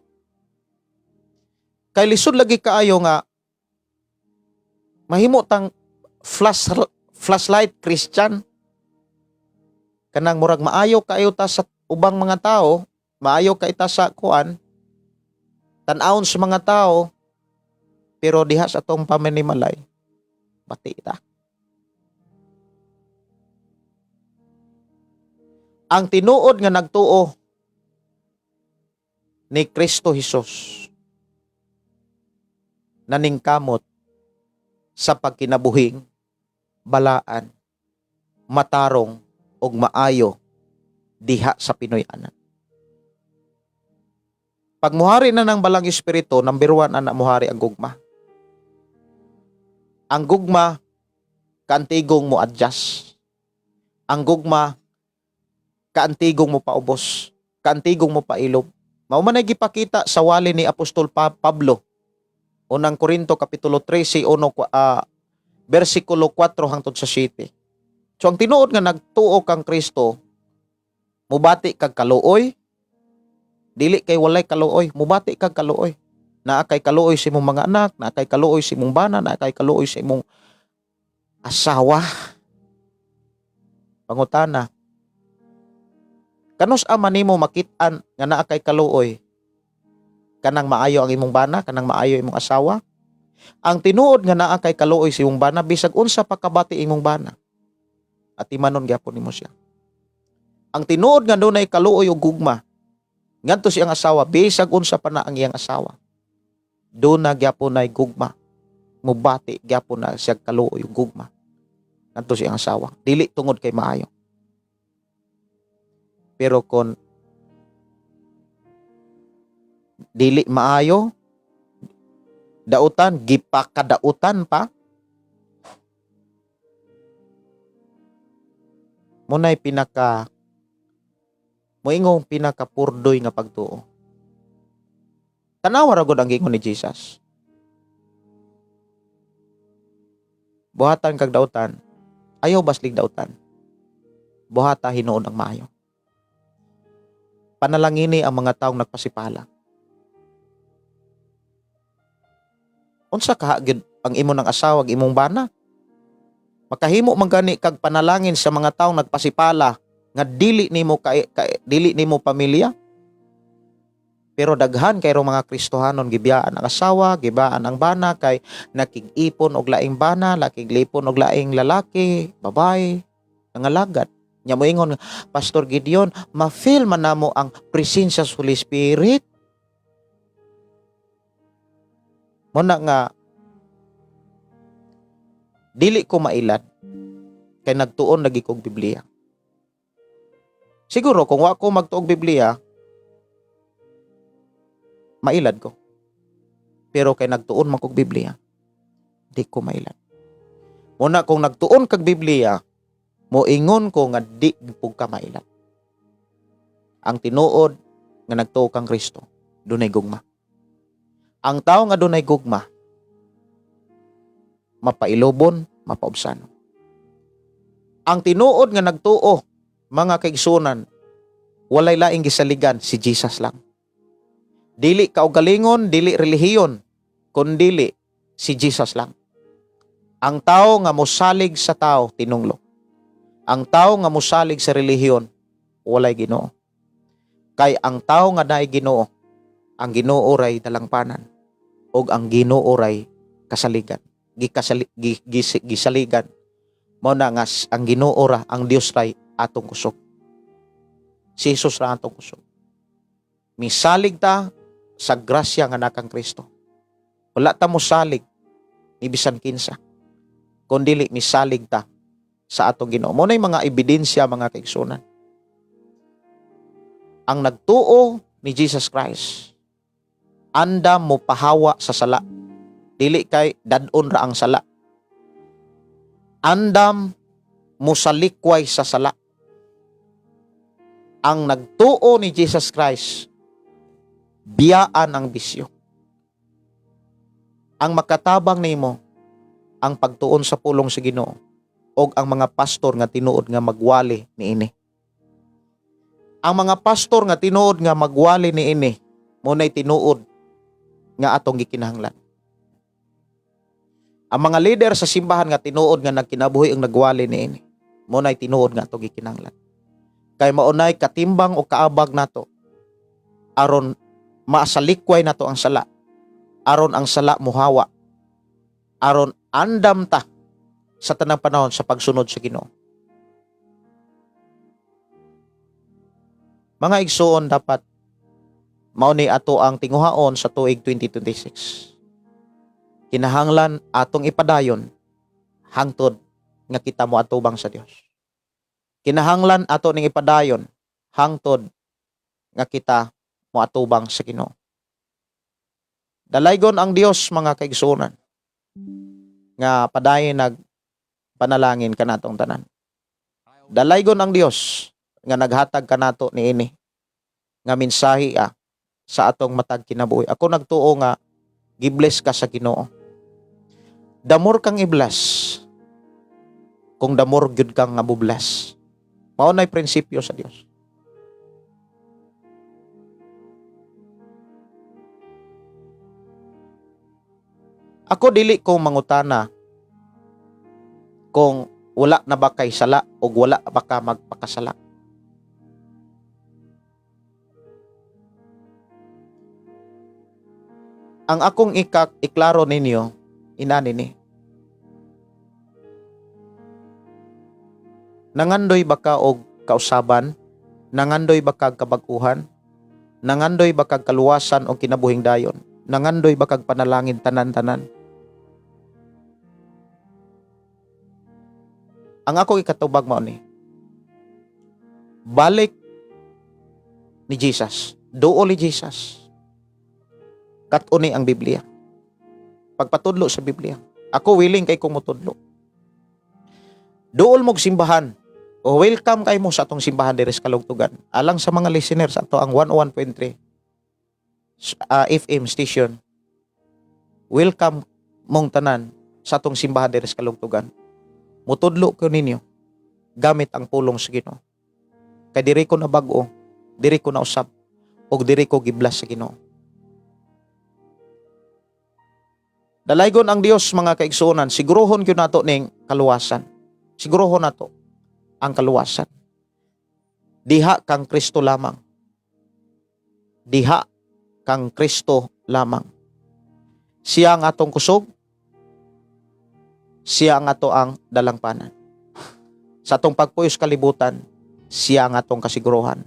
Kay lisod lagi kaayo nga mahimo tang flashlight Christian. Kanang murag maayo kaayo ta sa ubang mga tao, maayo kay ta sa kuan, tan-awon sa mga tao, pero diha sa atong pamanimalay, bati ta. Ang tinuod nga nagtuo ni Kristo Jesus naningkamot sa pagkinabuhing balaan, matarong ug maayo diha sa Pinoy anan. Pag muhari na ng balang espiritu, number 1 ana muhari ang gugma. Ang gugma kaantigong mo adjust. Ang gugma kaantigong mo paubos, kaantigong mo pailob. Mao man ay gipakita sa wali ni Apostol Pablo. Unang Korinto kapitulo 13 versikulo 4 hangtod sa 7. So ang tinuod nga nagtuo kang Kristo, mubati kag kaluoy, dili kay walay kaluoy, mubati kag kaluoy. Naa kay kaluoy sa imong mga anak, naa kay kaluoy sa imong bana, naa kay kaluoy sa imong asawa. Pangutana, kanos ama nimo makit-an nga naa kay kaluoy? Kanang maayo ang imong bana, kanang maayo imong asawa? Ang tinuod nga naa kay kaluoy sa imong bana, bisag unsa pa kabati imong bana, at imanon gyapon nimo siya. Ang tinuod nga dunay kaluoy ug gugma, ngadto siyang asawa, bisag unsa pa na ang iyang asawa, doon na gyapon nay gugma, mubati gyapon na siya kaluoy ug gugma ngadto siyang asawa, dili tungod kay maayo. Pero kon dili maayo, dautan, gipakadautan pa, munay moingong pinakapurdoy nga pagtuo. Tanawa ra gud ang gingon ni Jesus. Buhatan kag dautan, ayaw baslig dautan. Buhata hinuon ang maayo. Panalangini ang mga taong nagpasipala. Unsa ka gid ang imo ng asawa, imong bana? Makahimo man gani kag panalangin sa mga taong nagpasipala nga dili nimo pamilya. Pero daghan kay mga Kristohanon gibiyaan ang asawa, gibiyaan ang bana kay nakig-ipon og laing bana, nakig-lipon og laing lalaki, babae, nangalagad. Nya moingon, Pastor Gideon, ma-feel man namo ang presensya sa Holy Spirit. Muna nga dili ko mailad kay nagtuon lagi kog Biblia. Siguro kung wa ko magtuog Biblia, mailad ko. Pero kay nagtuon man kog Biblia, di ko mailad. Muna kung nagtuon kag Biblia, moingon ko nga di pug ka mailad. Ang tinuod nga nagtuo kang Kristo, dunay gugma. Ang tao nga dunay gugma, mapailobon, mapaubsano. Ang tinuod nga nagtuo, mga kaigsunan, walay laing gisaligan, si Jesus lang. Dili kaugalingon, dili relihiyon, kundili si Jesus lang. Ang tao nga mosalig sa tao, tinunglo. Ang tao nga mosalig sa relihiyon, walay Ginoo. Kay ang tao nga naay Ginoo, ang Ginoo ray talangpanan, og ang Ginoo ray kasaligan. Gisaligan. Mao na nga ang Ginoo ra, ang Dios ray atong kusog. Si Jesus ra atong kusog. Misalig ta sa grasya nga nakang Kristo. Wala ta mo salig ni bisan kinsa, kundi misalig ta sa atong Ginoo. Mo nay mga ebidensya mga kaigsunan. Ang nagtuo ni Jesus Christ, andam mo pahawa sa sala. Dili kay dadon ra ang sala. Andam mo salikway sa sala. Ang nagtuo ni Jesus Christ, biyaan ang bisyo. Ang makatabang nimo ang pagtuon sa pulong sa Ginoo og ang mga pastor nga tinuod nga magwali niini. Ang mga pastor nga tinuod nga magwali niini mo nay tinuod nga atong gikinahanglan. Ang mga leader sa simbahan nga tinuod nga nagkinabuhi ang nagwali niini mo nay tinuod nga atong gikinahanglan. Kay maunay katimbang o kaabag nato aron maasalikway nato ang sala, aron ang sala muhawa, aron andam ta sa tanang panahon sa pagsunod sa Ginoo. Mga igsoon, dapat mao ni ato ang tinguhaon sa tuig 2026. Kinahanglan atong ipadayon hangtod nga kita mo atubang sa Dios. Kinahanglan ato ning ipadayon hangtod nga kita mo atubang sa Ginoo. Dalaygon ang Dios mga kaigsuonan nga padayon nagpanalangin kanatong tanan. Dalaygon ang Dios nga naghatag kanato niini nga mensahe sa atong matag kinabuhi. Ako nagtuo nga gibless ka sa Ginoo. Damor kang i-bless kung damor gyud kang nga bubless. Mao nay prinsipyo sa Dios. Ako dili ko mangutana kung wala na ba kay sala o wala ba ka magpakasala. Ang akong iklaro ninyo, inani ni. Nangandoy ba ka og kausaban? Nangandoy ba kag kabag-uhan? Nangandoy ba kag kaluwasan o kinabuhing dayon? Nangandoy ba kag panalangin tanan-tanan? Ang ako ikatubag mao ni, balik ni Jesus, duol ni Jesus. Kat-uni ang Biblia. Pagpatudlo sa Biblia. Ako willing kay kung mutudlo. Duol mog simbahan. O welcome kay mo sa atong simbahan diri sa Kalugtugan. Alang sa mga listeners ato ang 101.3 FM station. Welcome mong tanan sa atong simbahan diri sa Kalugtugan. Mutudlo ko ninyo gamit ang pulong sa Ginoo. Kay diri ko na bag-o, diri ko na usab, og diri ko giblas sa Ginoo. Dalaygon ang Dios mga kaigsuonan, sigurohon gyud nato ning kaluwasan. Sigurohon nato ang kaluwasan. Diha kang Kristo lamang. Diha kang Kristo lamang. Siya ang atong kusog. Siya ang ato ang dalangpanan. Sa atong pagpuyos kalibutan, siya ang atong kasiguruhan.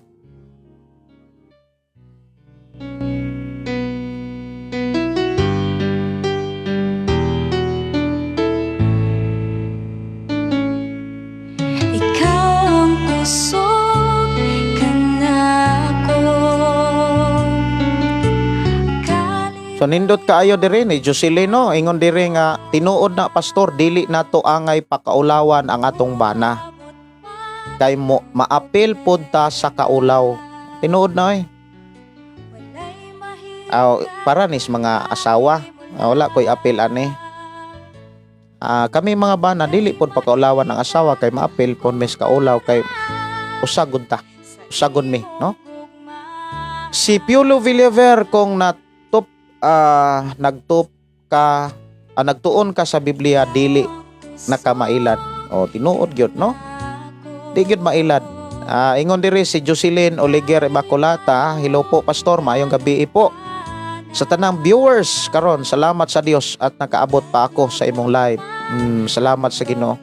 Ikaw ang kusog kanako. So nindot kaayo diri ni Joselino, ingon diri nga tinuod na pastor dili nato angay pakaulawan ang atong bana. Kay mo maapil pod ta sa kaulaw. Tinuod na oy. Para nis mga asawa, wala koy apil ani. Kami mga bana dili pod pakaulawan ang asawa kay maapil pod mes kaulaw kay usagod ta. Usagod mi, no? Si Piolo Villaver kung nagtuon ka sa Biblia dili nakamailan o tinuod gyud no, di gyud mailad Ingon diri si Jocelyn Oliger Ibacolata. Hello po pastor, maayong gabi po. Sa tanang viewers karon, salamat sa Dios at nakaabot pa ako sa imong live. Salamat sa Ginoo.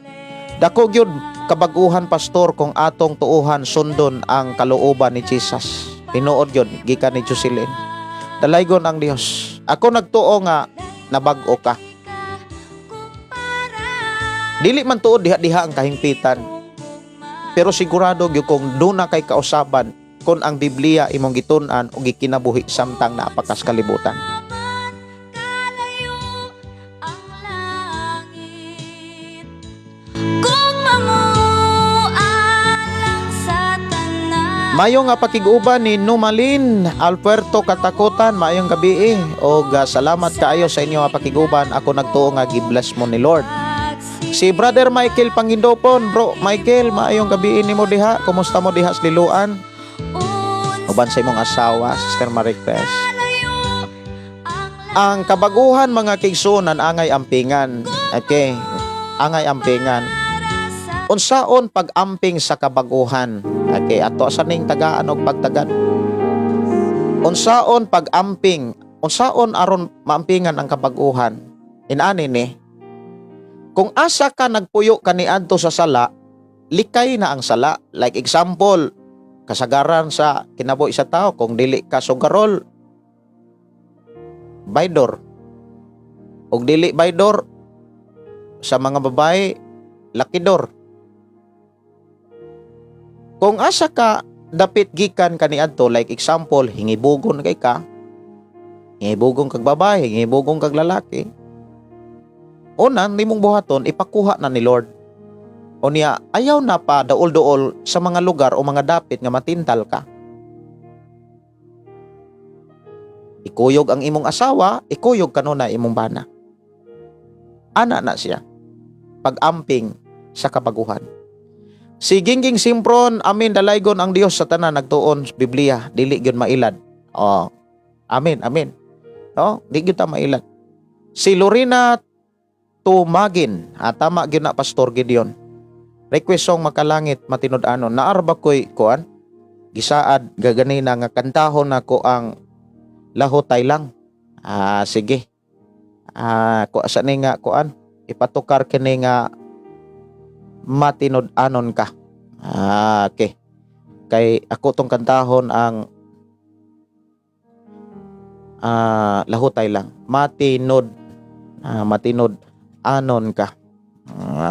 Dako gyud kabag-uhan pastor kung atong tuuhan sundon ang kalooban ni Jesus. Tinuod gyud gikan ni Jocelyn. Dalaygon ang Dios. Ako nagtuo nga nabag-o ka. Dili man tuod diha-diha ang kahimpitan. Pero sigurado gyud kung duna kay kausaban kung ang Biblia imong gitun-an o gikinabuhi samtang napakas kalibutan. Kalayo ang langit. Kung mangualang sa tanan. Mayo nga pakiguban ni Numalin Alpuerto Katakutan, maayong gabi o salamat kaayo sa inyo nga pakiguban. Ako nagtuo nga gibless mo ni Lord. Si Brother Michael Pangindopon, Bro Michael, maayong gabi nimo diha. Kumusta mo diha sa Liloan? Uban sa imong asawa, Sister Maricruz. Ang kabaguhan mga kigsunan angay ampingan. Okay, angay ampingan. Unsaon pag-amping sa kabaguhan? Okay, ato sa ning tagaan og pagtagad. Unsaon pag-amping? Unsaon aron maampingan ang kabaguhan? Inani ni, kung asa ka nagpuyo kaniadto sa sala, likay na ang sala. Like example, kasagaran sa kinabuhi sa tao, kung dili ka sugarol, baydor. Og dili baydor, sa mga babae, lakidor. Kung asa ka dapit gikan kaniadto, like example, hingibugon kay ka, hingibugong kag babae, hingibugong kag lalaki, una, nimong buhaton, ipakuha na ni Lord. O niya, ayaw na pa daol-dool sa mga lugar o mga dapit nga matintal ka. Ikuyog ang imong asawa, ikuyog kanuna imong bana. Ana na siya. Pag-amping sa kabaguhan. Si Gingging Simpron, amin dalaygon ang Dios sa tanan nagtuon sa Biblia, dili gyud mailad. Oh. Amin, amin. No, di gyud ta mailad. Si Lorena Tumagin, tama gyud na Pastor Gideon. Request song makalangit matinud-anon. Naarba ko'y kuan, gisaad gaganina nga kantahon nako ang lahutay lang. Sige. Ko asa ni nga kuan, ipatukar kini nga matinud-anon ka. Okay. Kay ako tong kantahon ang lahutay lang. Matinud anon ka.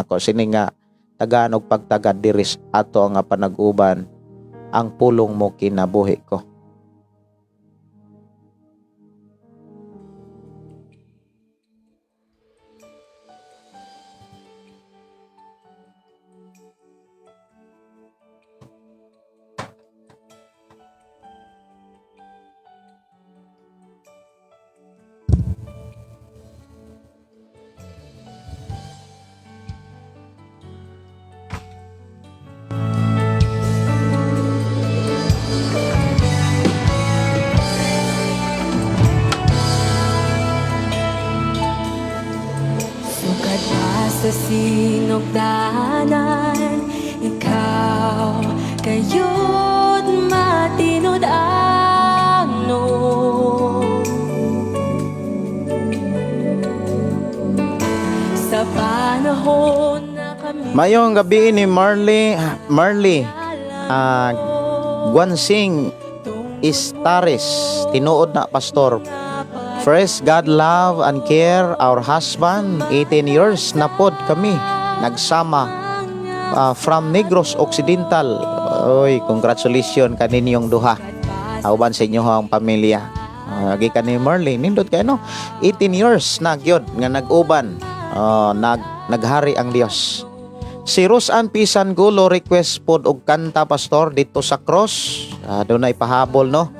Ako sini nga tagaan og pagtagad diris ato nga panag-uban ang pulong mo kinabuhi ko. Sukat pa sa sinugdanan, ikaw kayo't matinud-ano. Sa panahon na kami Mayong gabi ni Marley Guansing Istares, tinuod na pastor. First, God love and care our husband. 18 years na pod kami nagsama from Negros Occidental. Oy, congratulations kaninyong duha. Auban sa inyo ang pamilya. Gikan ni Marley, nindot kayo no? 18 years na gyud nga nag-uban. Naghari ang Dios. Si Rosan Pisan Gulo request pod og kanta pastor dito sa cross. Doon na ipahabol no.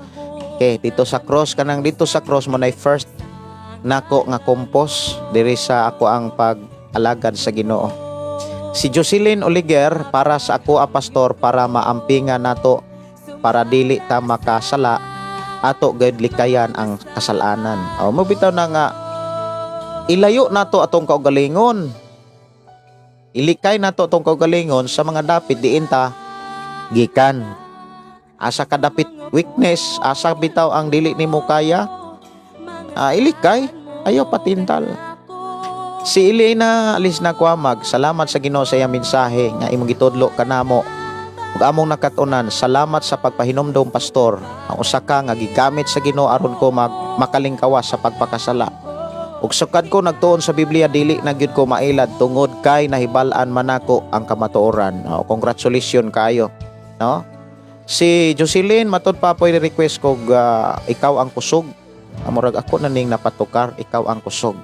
Okay, dito sa cross kanang dito sa cross mo na first nako nga compose diri sa ako ang pag-alagad sa Ginoo. Si Jocelyn Oliger para sa ako a pastor para maampingan nato para dili ta makasala ato gayud likayan ang kasalanan. Mabitaw na nga ilayo nato atong kaugalingon. Ilikay nato atong kaugalingon sa mga dapit diin ta gikan. Asa kadapit weakness, asa bitaw ang dili nimo kaya, ilikay, ayaw patintal. Si Elena alis na kuamag, salamat sa Ginoo sa iyang mensahe nga imong gitudlo kanamo. Ug among nakatunan, salamat sa pagpahinomdom pastor. Ang usa ka nga gigamit sa Ginoo aron ko makalingkawas sa pagpakasala. Ug sukad ko nagtuon sa Biblia dili na gyud ko mailad tungod kay nahibal-an man ako ang kamatuoran. Congratulations kayo, no? Si Jocelyn matud pa po request ko ikaw ang kusog. Amurag ako na ning napatukar, ikaw ang kusog.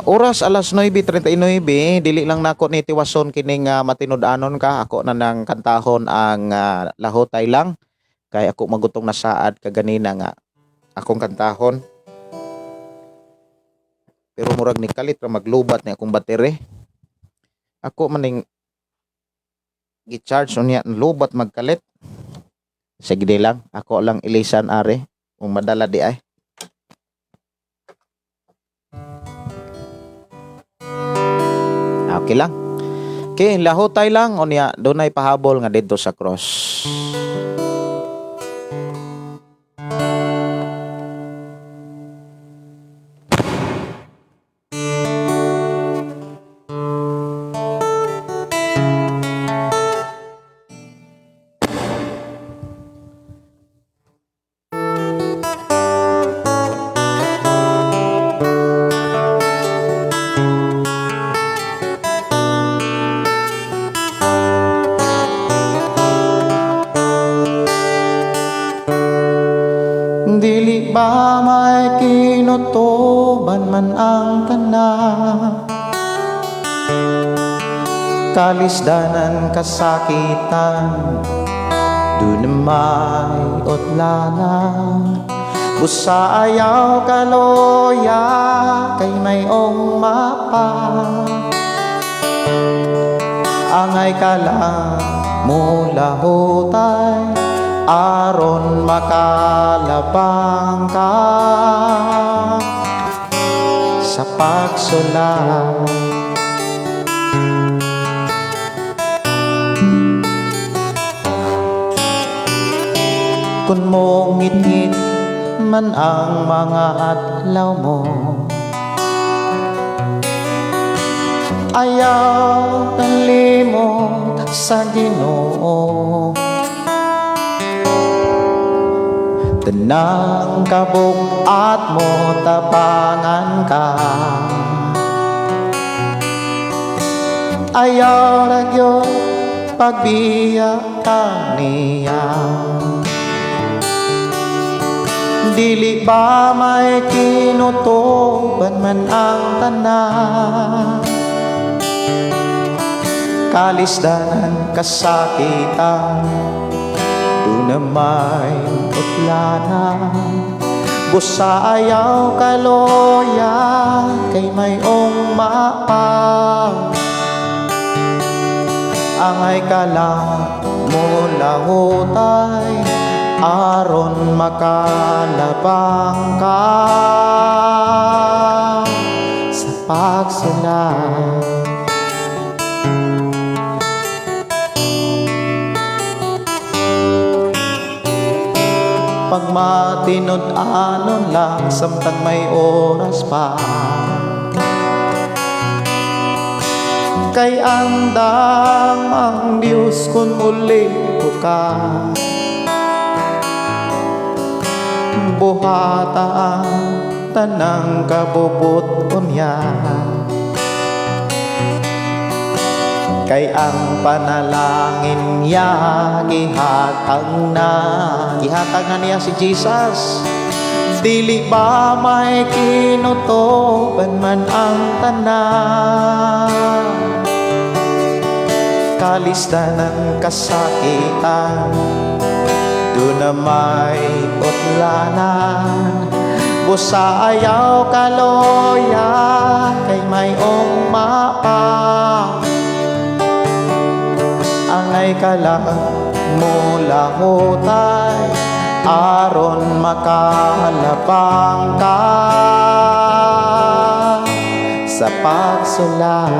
Oras alas 9:39, dili lang nako ni tiwason kining matinud-anon ka. Ako na nang kantahon ang lahotay lang kay ako magutong na saad kaganina nga akong kantahon. Pero murag ni kalit ra maglubat ni akong battery. Ako maning gi-charge unya lubat magkalit. Sige lang, ako lang ilisan are kung madala di ay. Okay lang. Okay, lahotay lang unya dunay pahabol nga didto sa cross. Dili ba may kinutuban man ang tanan, kalisdanan kasakitan, dun may utlanan. Busa ayaw kaloya kay mayong mapa, angay ka lang mula hutay aron makalabang ka sa pagsulat. Kung mo ngit-ngit man ang mga adlaw mo, ayaw talimot sa Ginoo. Tenang kabug-at mo tabangan ka, ayaw ragyo pagbiya ka niya. Dili ba may kinutuban man ang tanan, kalisdanan kasakitan, dun na may utlanan. Busa ayaw kaloya kay mayong mapa, angay ka lang mula hutay aron makalabang ka sa pagsulat. Pag matinud-anon lang samtang may oras pa, kay andam ang Diyos kung uli ko ka. Buhata ang tanang kabubot unya, kay ang panalangin niya gihatag na niya si Jesus. Dili ba may kinutuban man ang tanan, kalisdanan kasakitan, dun na may utlanan. Busa ayaw kaloya kay mayong mapa, angay ka lang mula hutay aron makalabang ka sa pagsulay.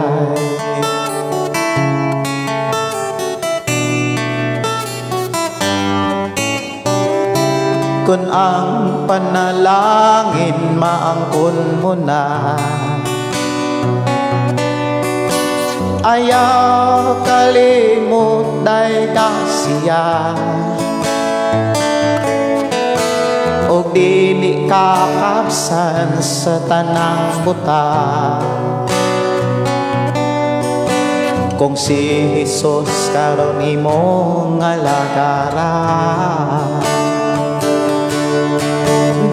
Kung ang panalangin maangkon mo na, ayaw kalimot day kasiya, og dili kakapsan sa tanang buta. Kung si Jesus karon imong alagaran,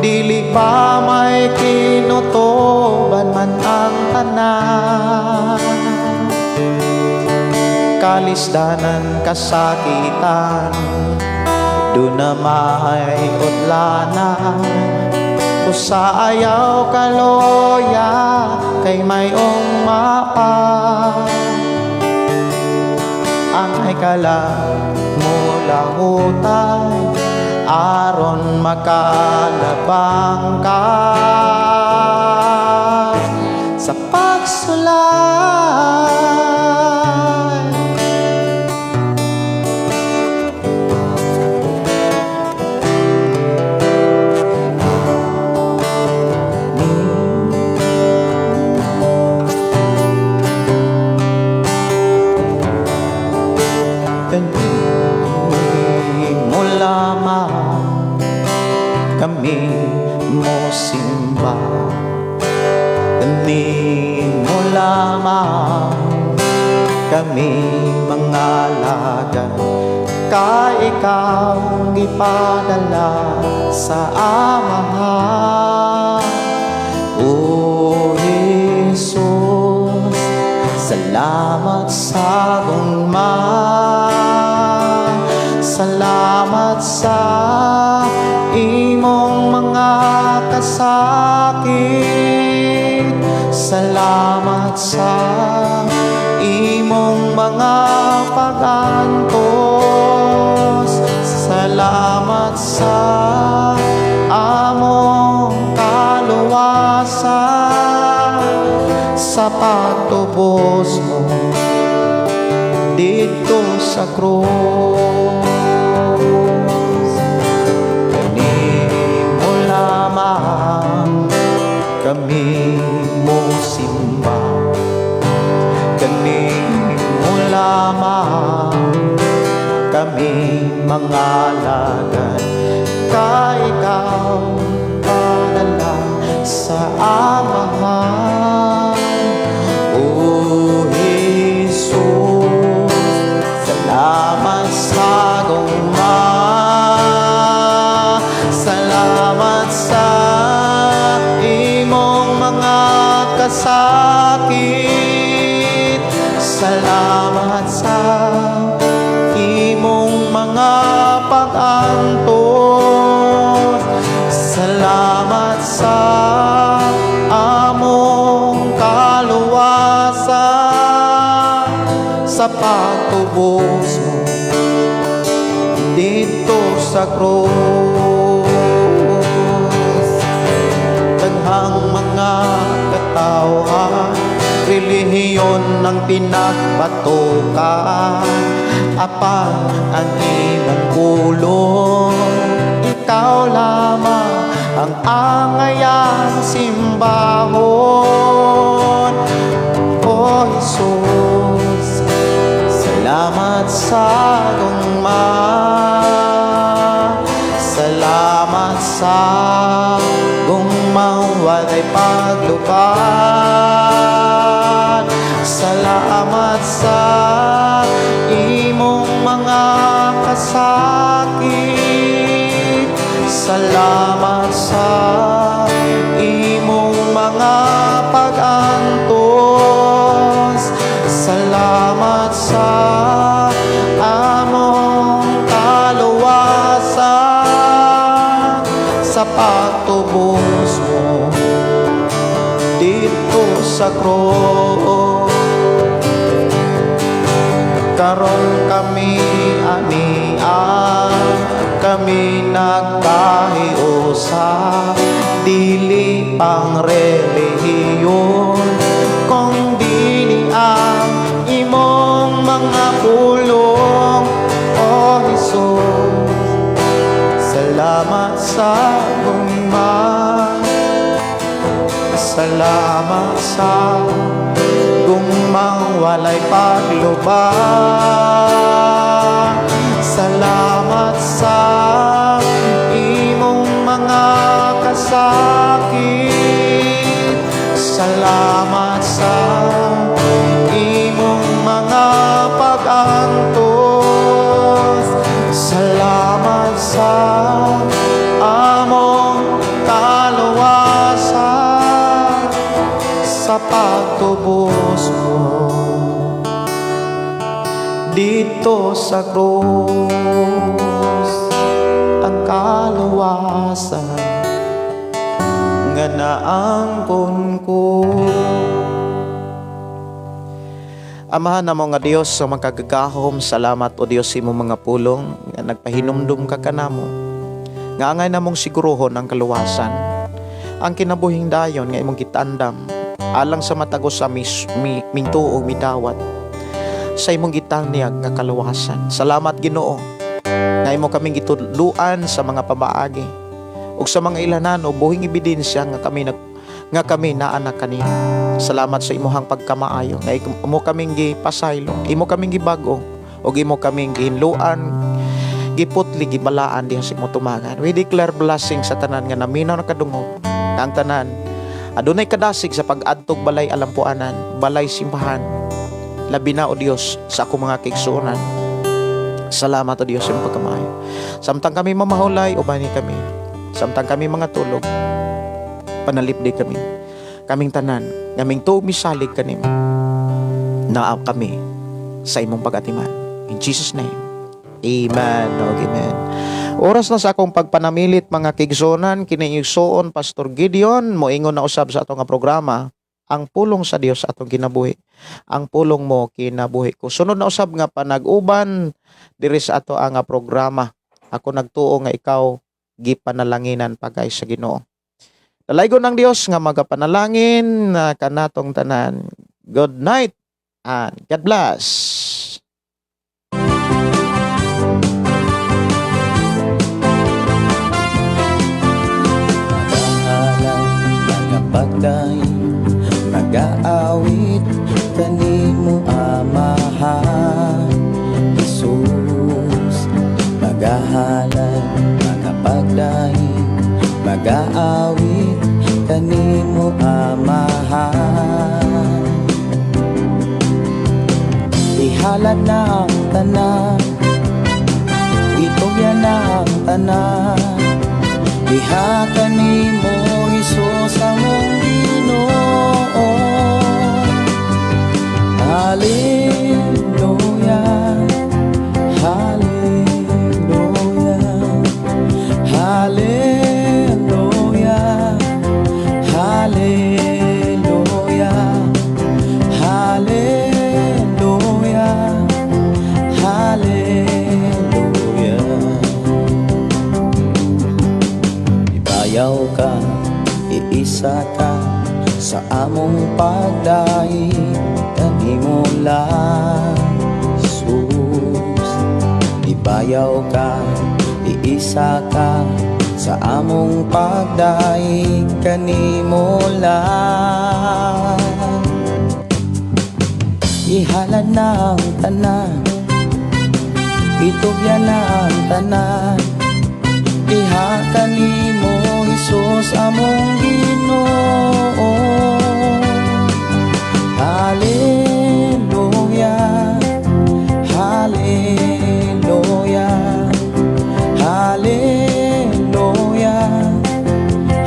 dili pa may kinutuban man ang tanan. Kalisdanan, kasakitan, doon na may udlanan. Usa ayaw kaloya kay mayong mapa, ang ay kala mula hutay aron makalabang ka sa pagsulay. Kami mo simba, kami mo lamang, kami mga laga, ka ikaw ipadala sa Amahan. O Jesus, salamat sa gugma, salamat sa imong mga kasakit, salamat sa imong mga pagantos, salamat sa among kaluwasan, sa pagtubos mo dito sa krus. Kami mo simba, kami mo lamang, kami mga lagan, ka ikaw padala sa Amahan. O Jesus, salamat sa gugma, salamat sa kasakit, salamat sa imong mga pag-antos, salamat sa among kaluwasan, sa pagtubos mo dito sa krus. Daghang mga katawhan, relihiyon ng pinagbatukan, apan ang imong pulong, ikaw lamang ang angayang simbahon. O Jesus, salamat sa gugma, salamat sa gugmang walay paglubad, salamat sa imong mga kasakit, salamat sa imong mga pag-antos, salamat sa among kaluwasan, sa pagtubos mo dito sa krus. Karon kami anian, kami nagkahiusa, dili pang relihiyon, kung dili ang imong mga pulong. O Jesus, salamat sa gugma. Salamat sa gugmang walay paglubang. Salamat sa imong mga kasakit. Salamat sa imong mga pag-antos. Salamat sa among kaluwasan, sa pagtubos mo dito sa krus. Ang kaluwasan nga naangkon ko. Amahan namo nga Dios sa magkagagahom, salamat o Dios sa imong mga pulong nga nagpahinumdum ka kanamo. Nga angay namong sigurohon ang kaluwasan, ang kinabuhing dayon nga imong gitandam alang sa matagos sa mintuo midawat sa imong gitanyag nga kaluwasan. Salamat Ginoo nga imo kaming gitudluan sa mga pamaagi ug sa mga ilanan o buhing ebidensya nga kami naanak kanimo. Salamat sa imuhang pagkamaayo nga imo kaming gipasaylo, imo kaming gibago ug imo kaming gihinluan, giputli, gibalaan diha sa imo tumangan. We declare blessing sa tanan nga naminaw na kadungog. Ang tanan adunay kadasig sa pag-adtog balay alampuanan, balay simbahan. Labi na o Dios sa akong mga kaigsuonan. Salamat o Dios sa iyong pagkamaayo. Samtang kami mamahulay, ubani kami. Samtang kami mga tulog, panalipdi kami. Kaming tanan, kaming tuog misalig kanimo. Naa kami sa imong pag-atiman. In Jesus' name, amen. Amen. Oras na sa akong pagpanamilit mga kigsonan, kiniigsoon Pastor Gideon, moingon na usab sa atong nga programa, ang pulong sa Dios sa atong kinabuhi. Ang pulong mo kinabuhi ko. Sunod na usab nga panag-uban diri sa ato ang programa. Ako nagtuo nga ikaw gipanalanginan pagay sa Ginoo. Dalaygon ng Dios nga magapanalangin na kanatong tanan. Good night and God bless. Pagday mag-aawit kanimo Amahan Jesus, magahalay magapagday mag-aawit kanimo Amahan. Ihalad na ang tanan, itugyan na ang tanan, diha kanimo Jesus among Ginoo. Hallelujah, hallelujah, hallelujah, hallelujah, hallelujah, hallelujah. Ibayaw ka, iisa ka sa among pagdahi, kanimo lang Jesus. Ibayaw ka, iisa ka sa among pagdahi, kanimo lang. Ihalad na ang tanan, itugyan na ang tanan, diha kanimo Jesus among Ginoo. Hallelujah, hallelujah, hallelujah,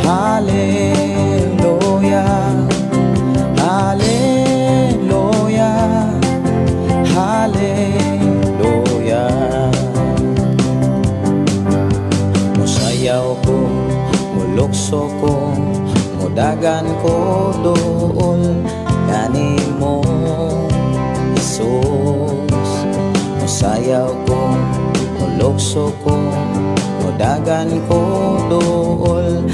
hallelujah, hallelujah, hallelujah. Musayaw ko, mulukso ko, mudagan ko dool kanimo Jesus. Musayaw ko, mulukso ko, mudagan ko dool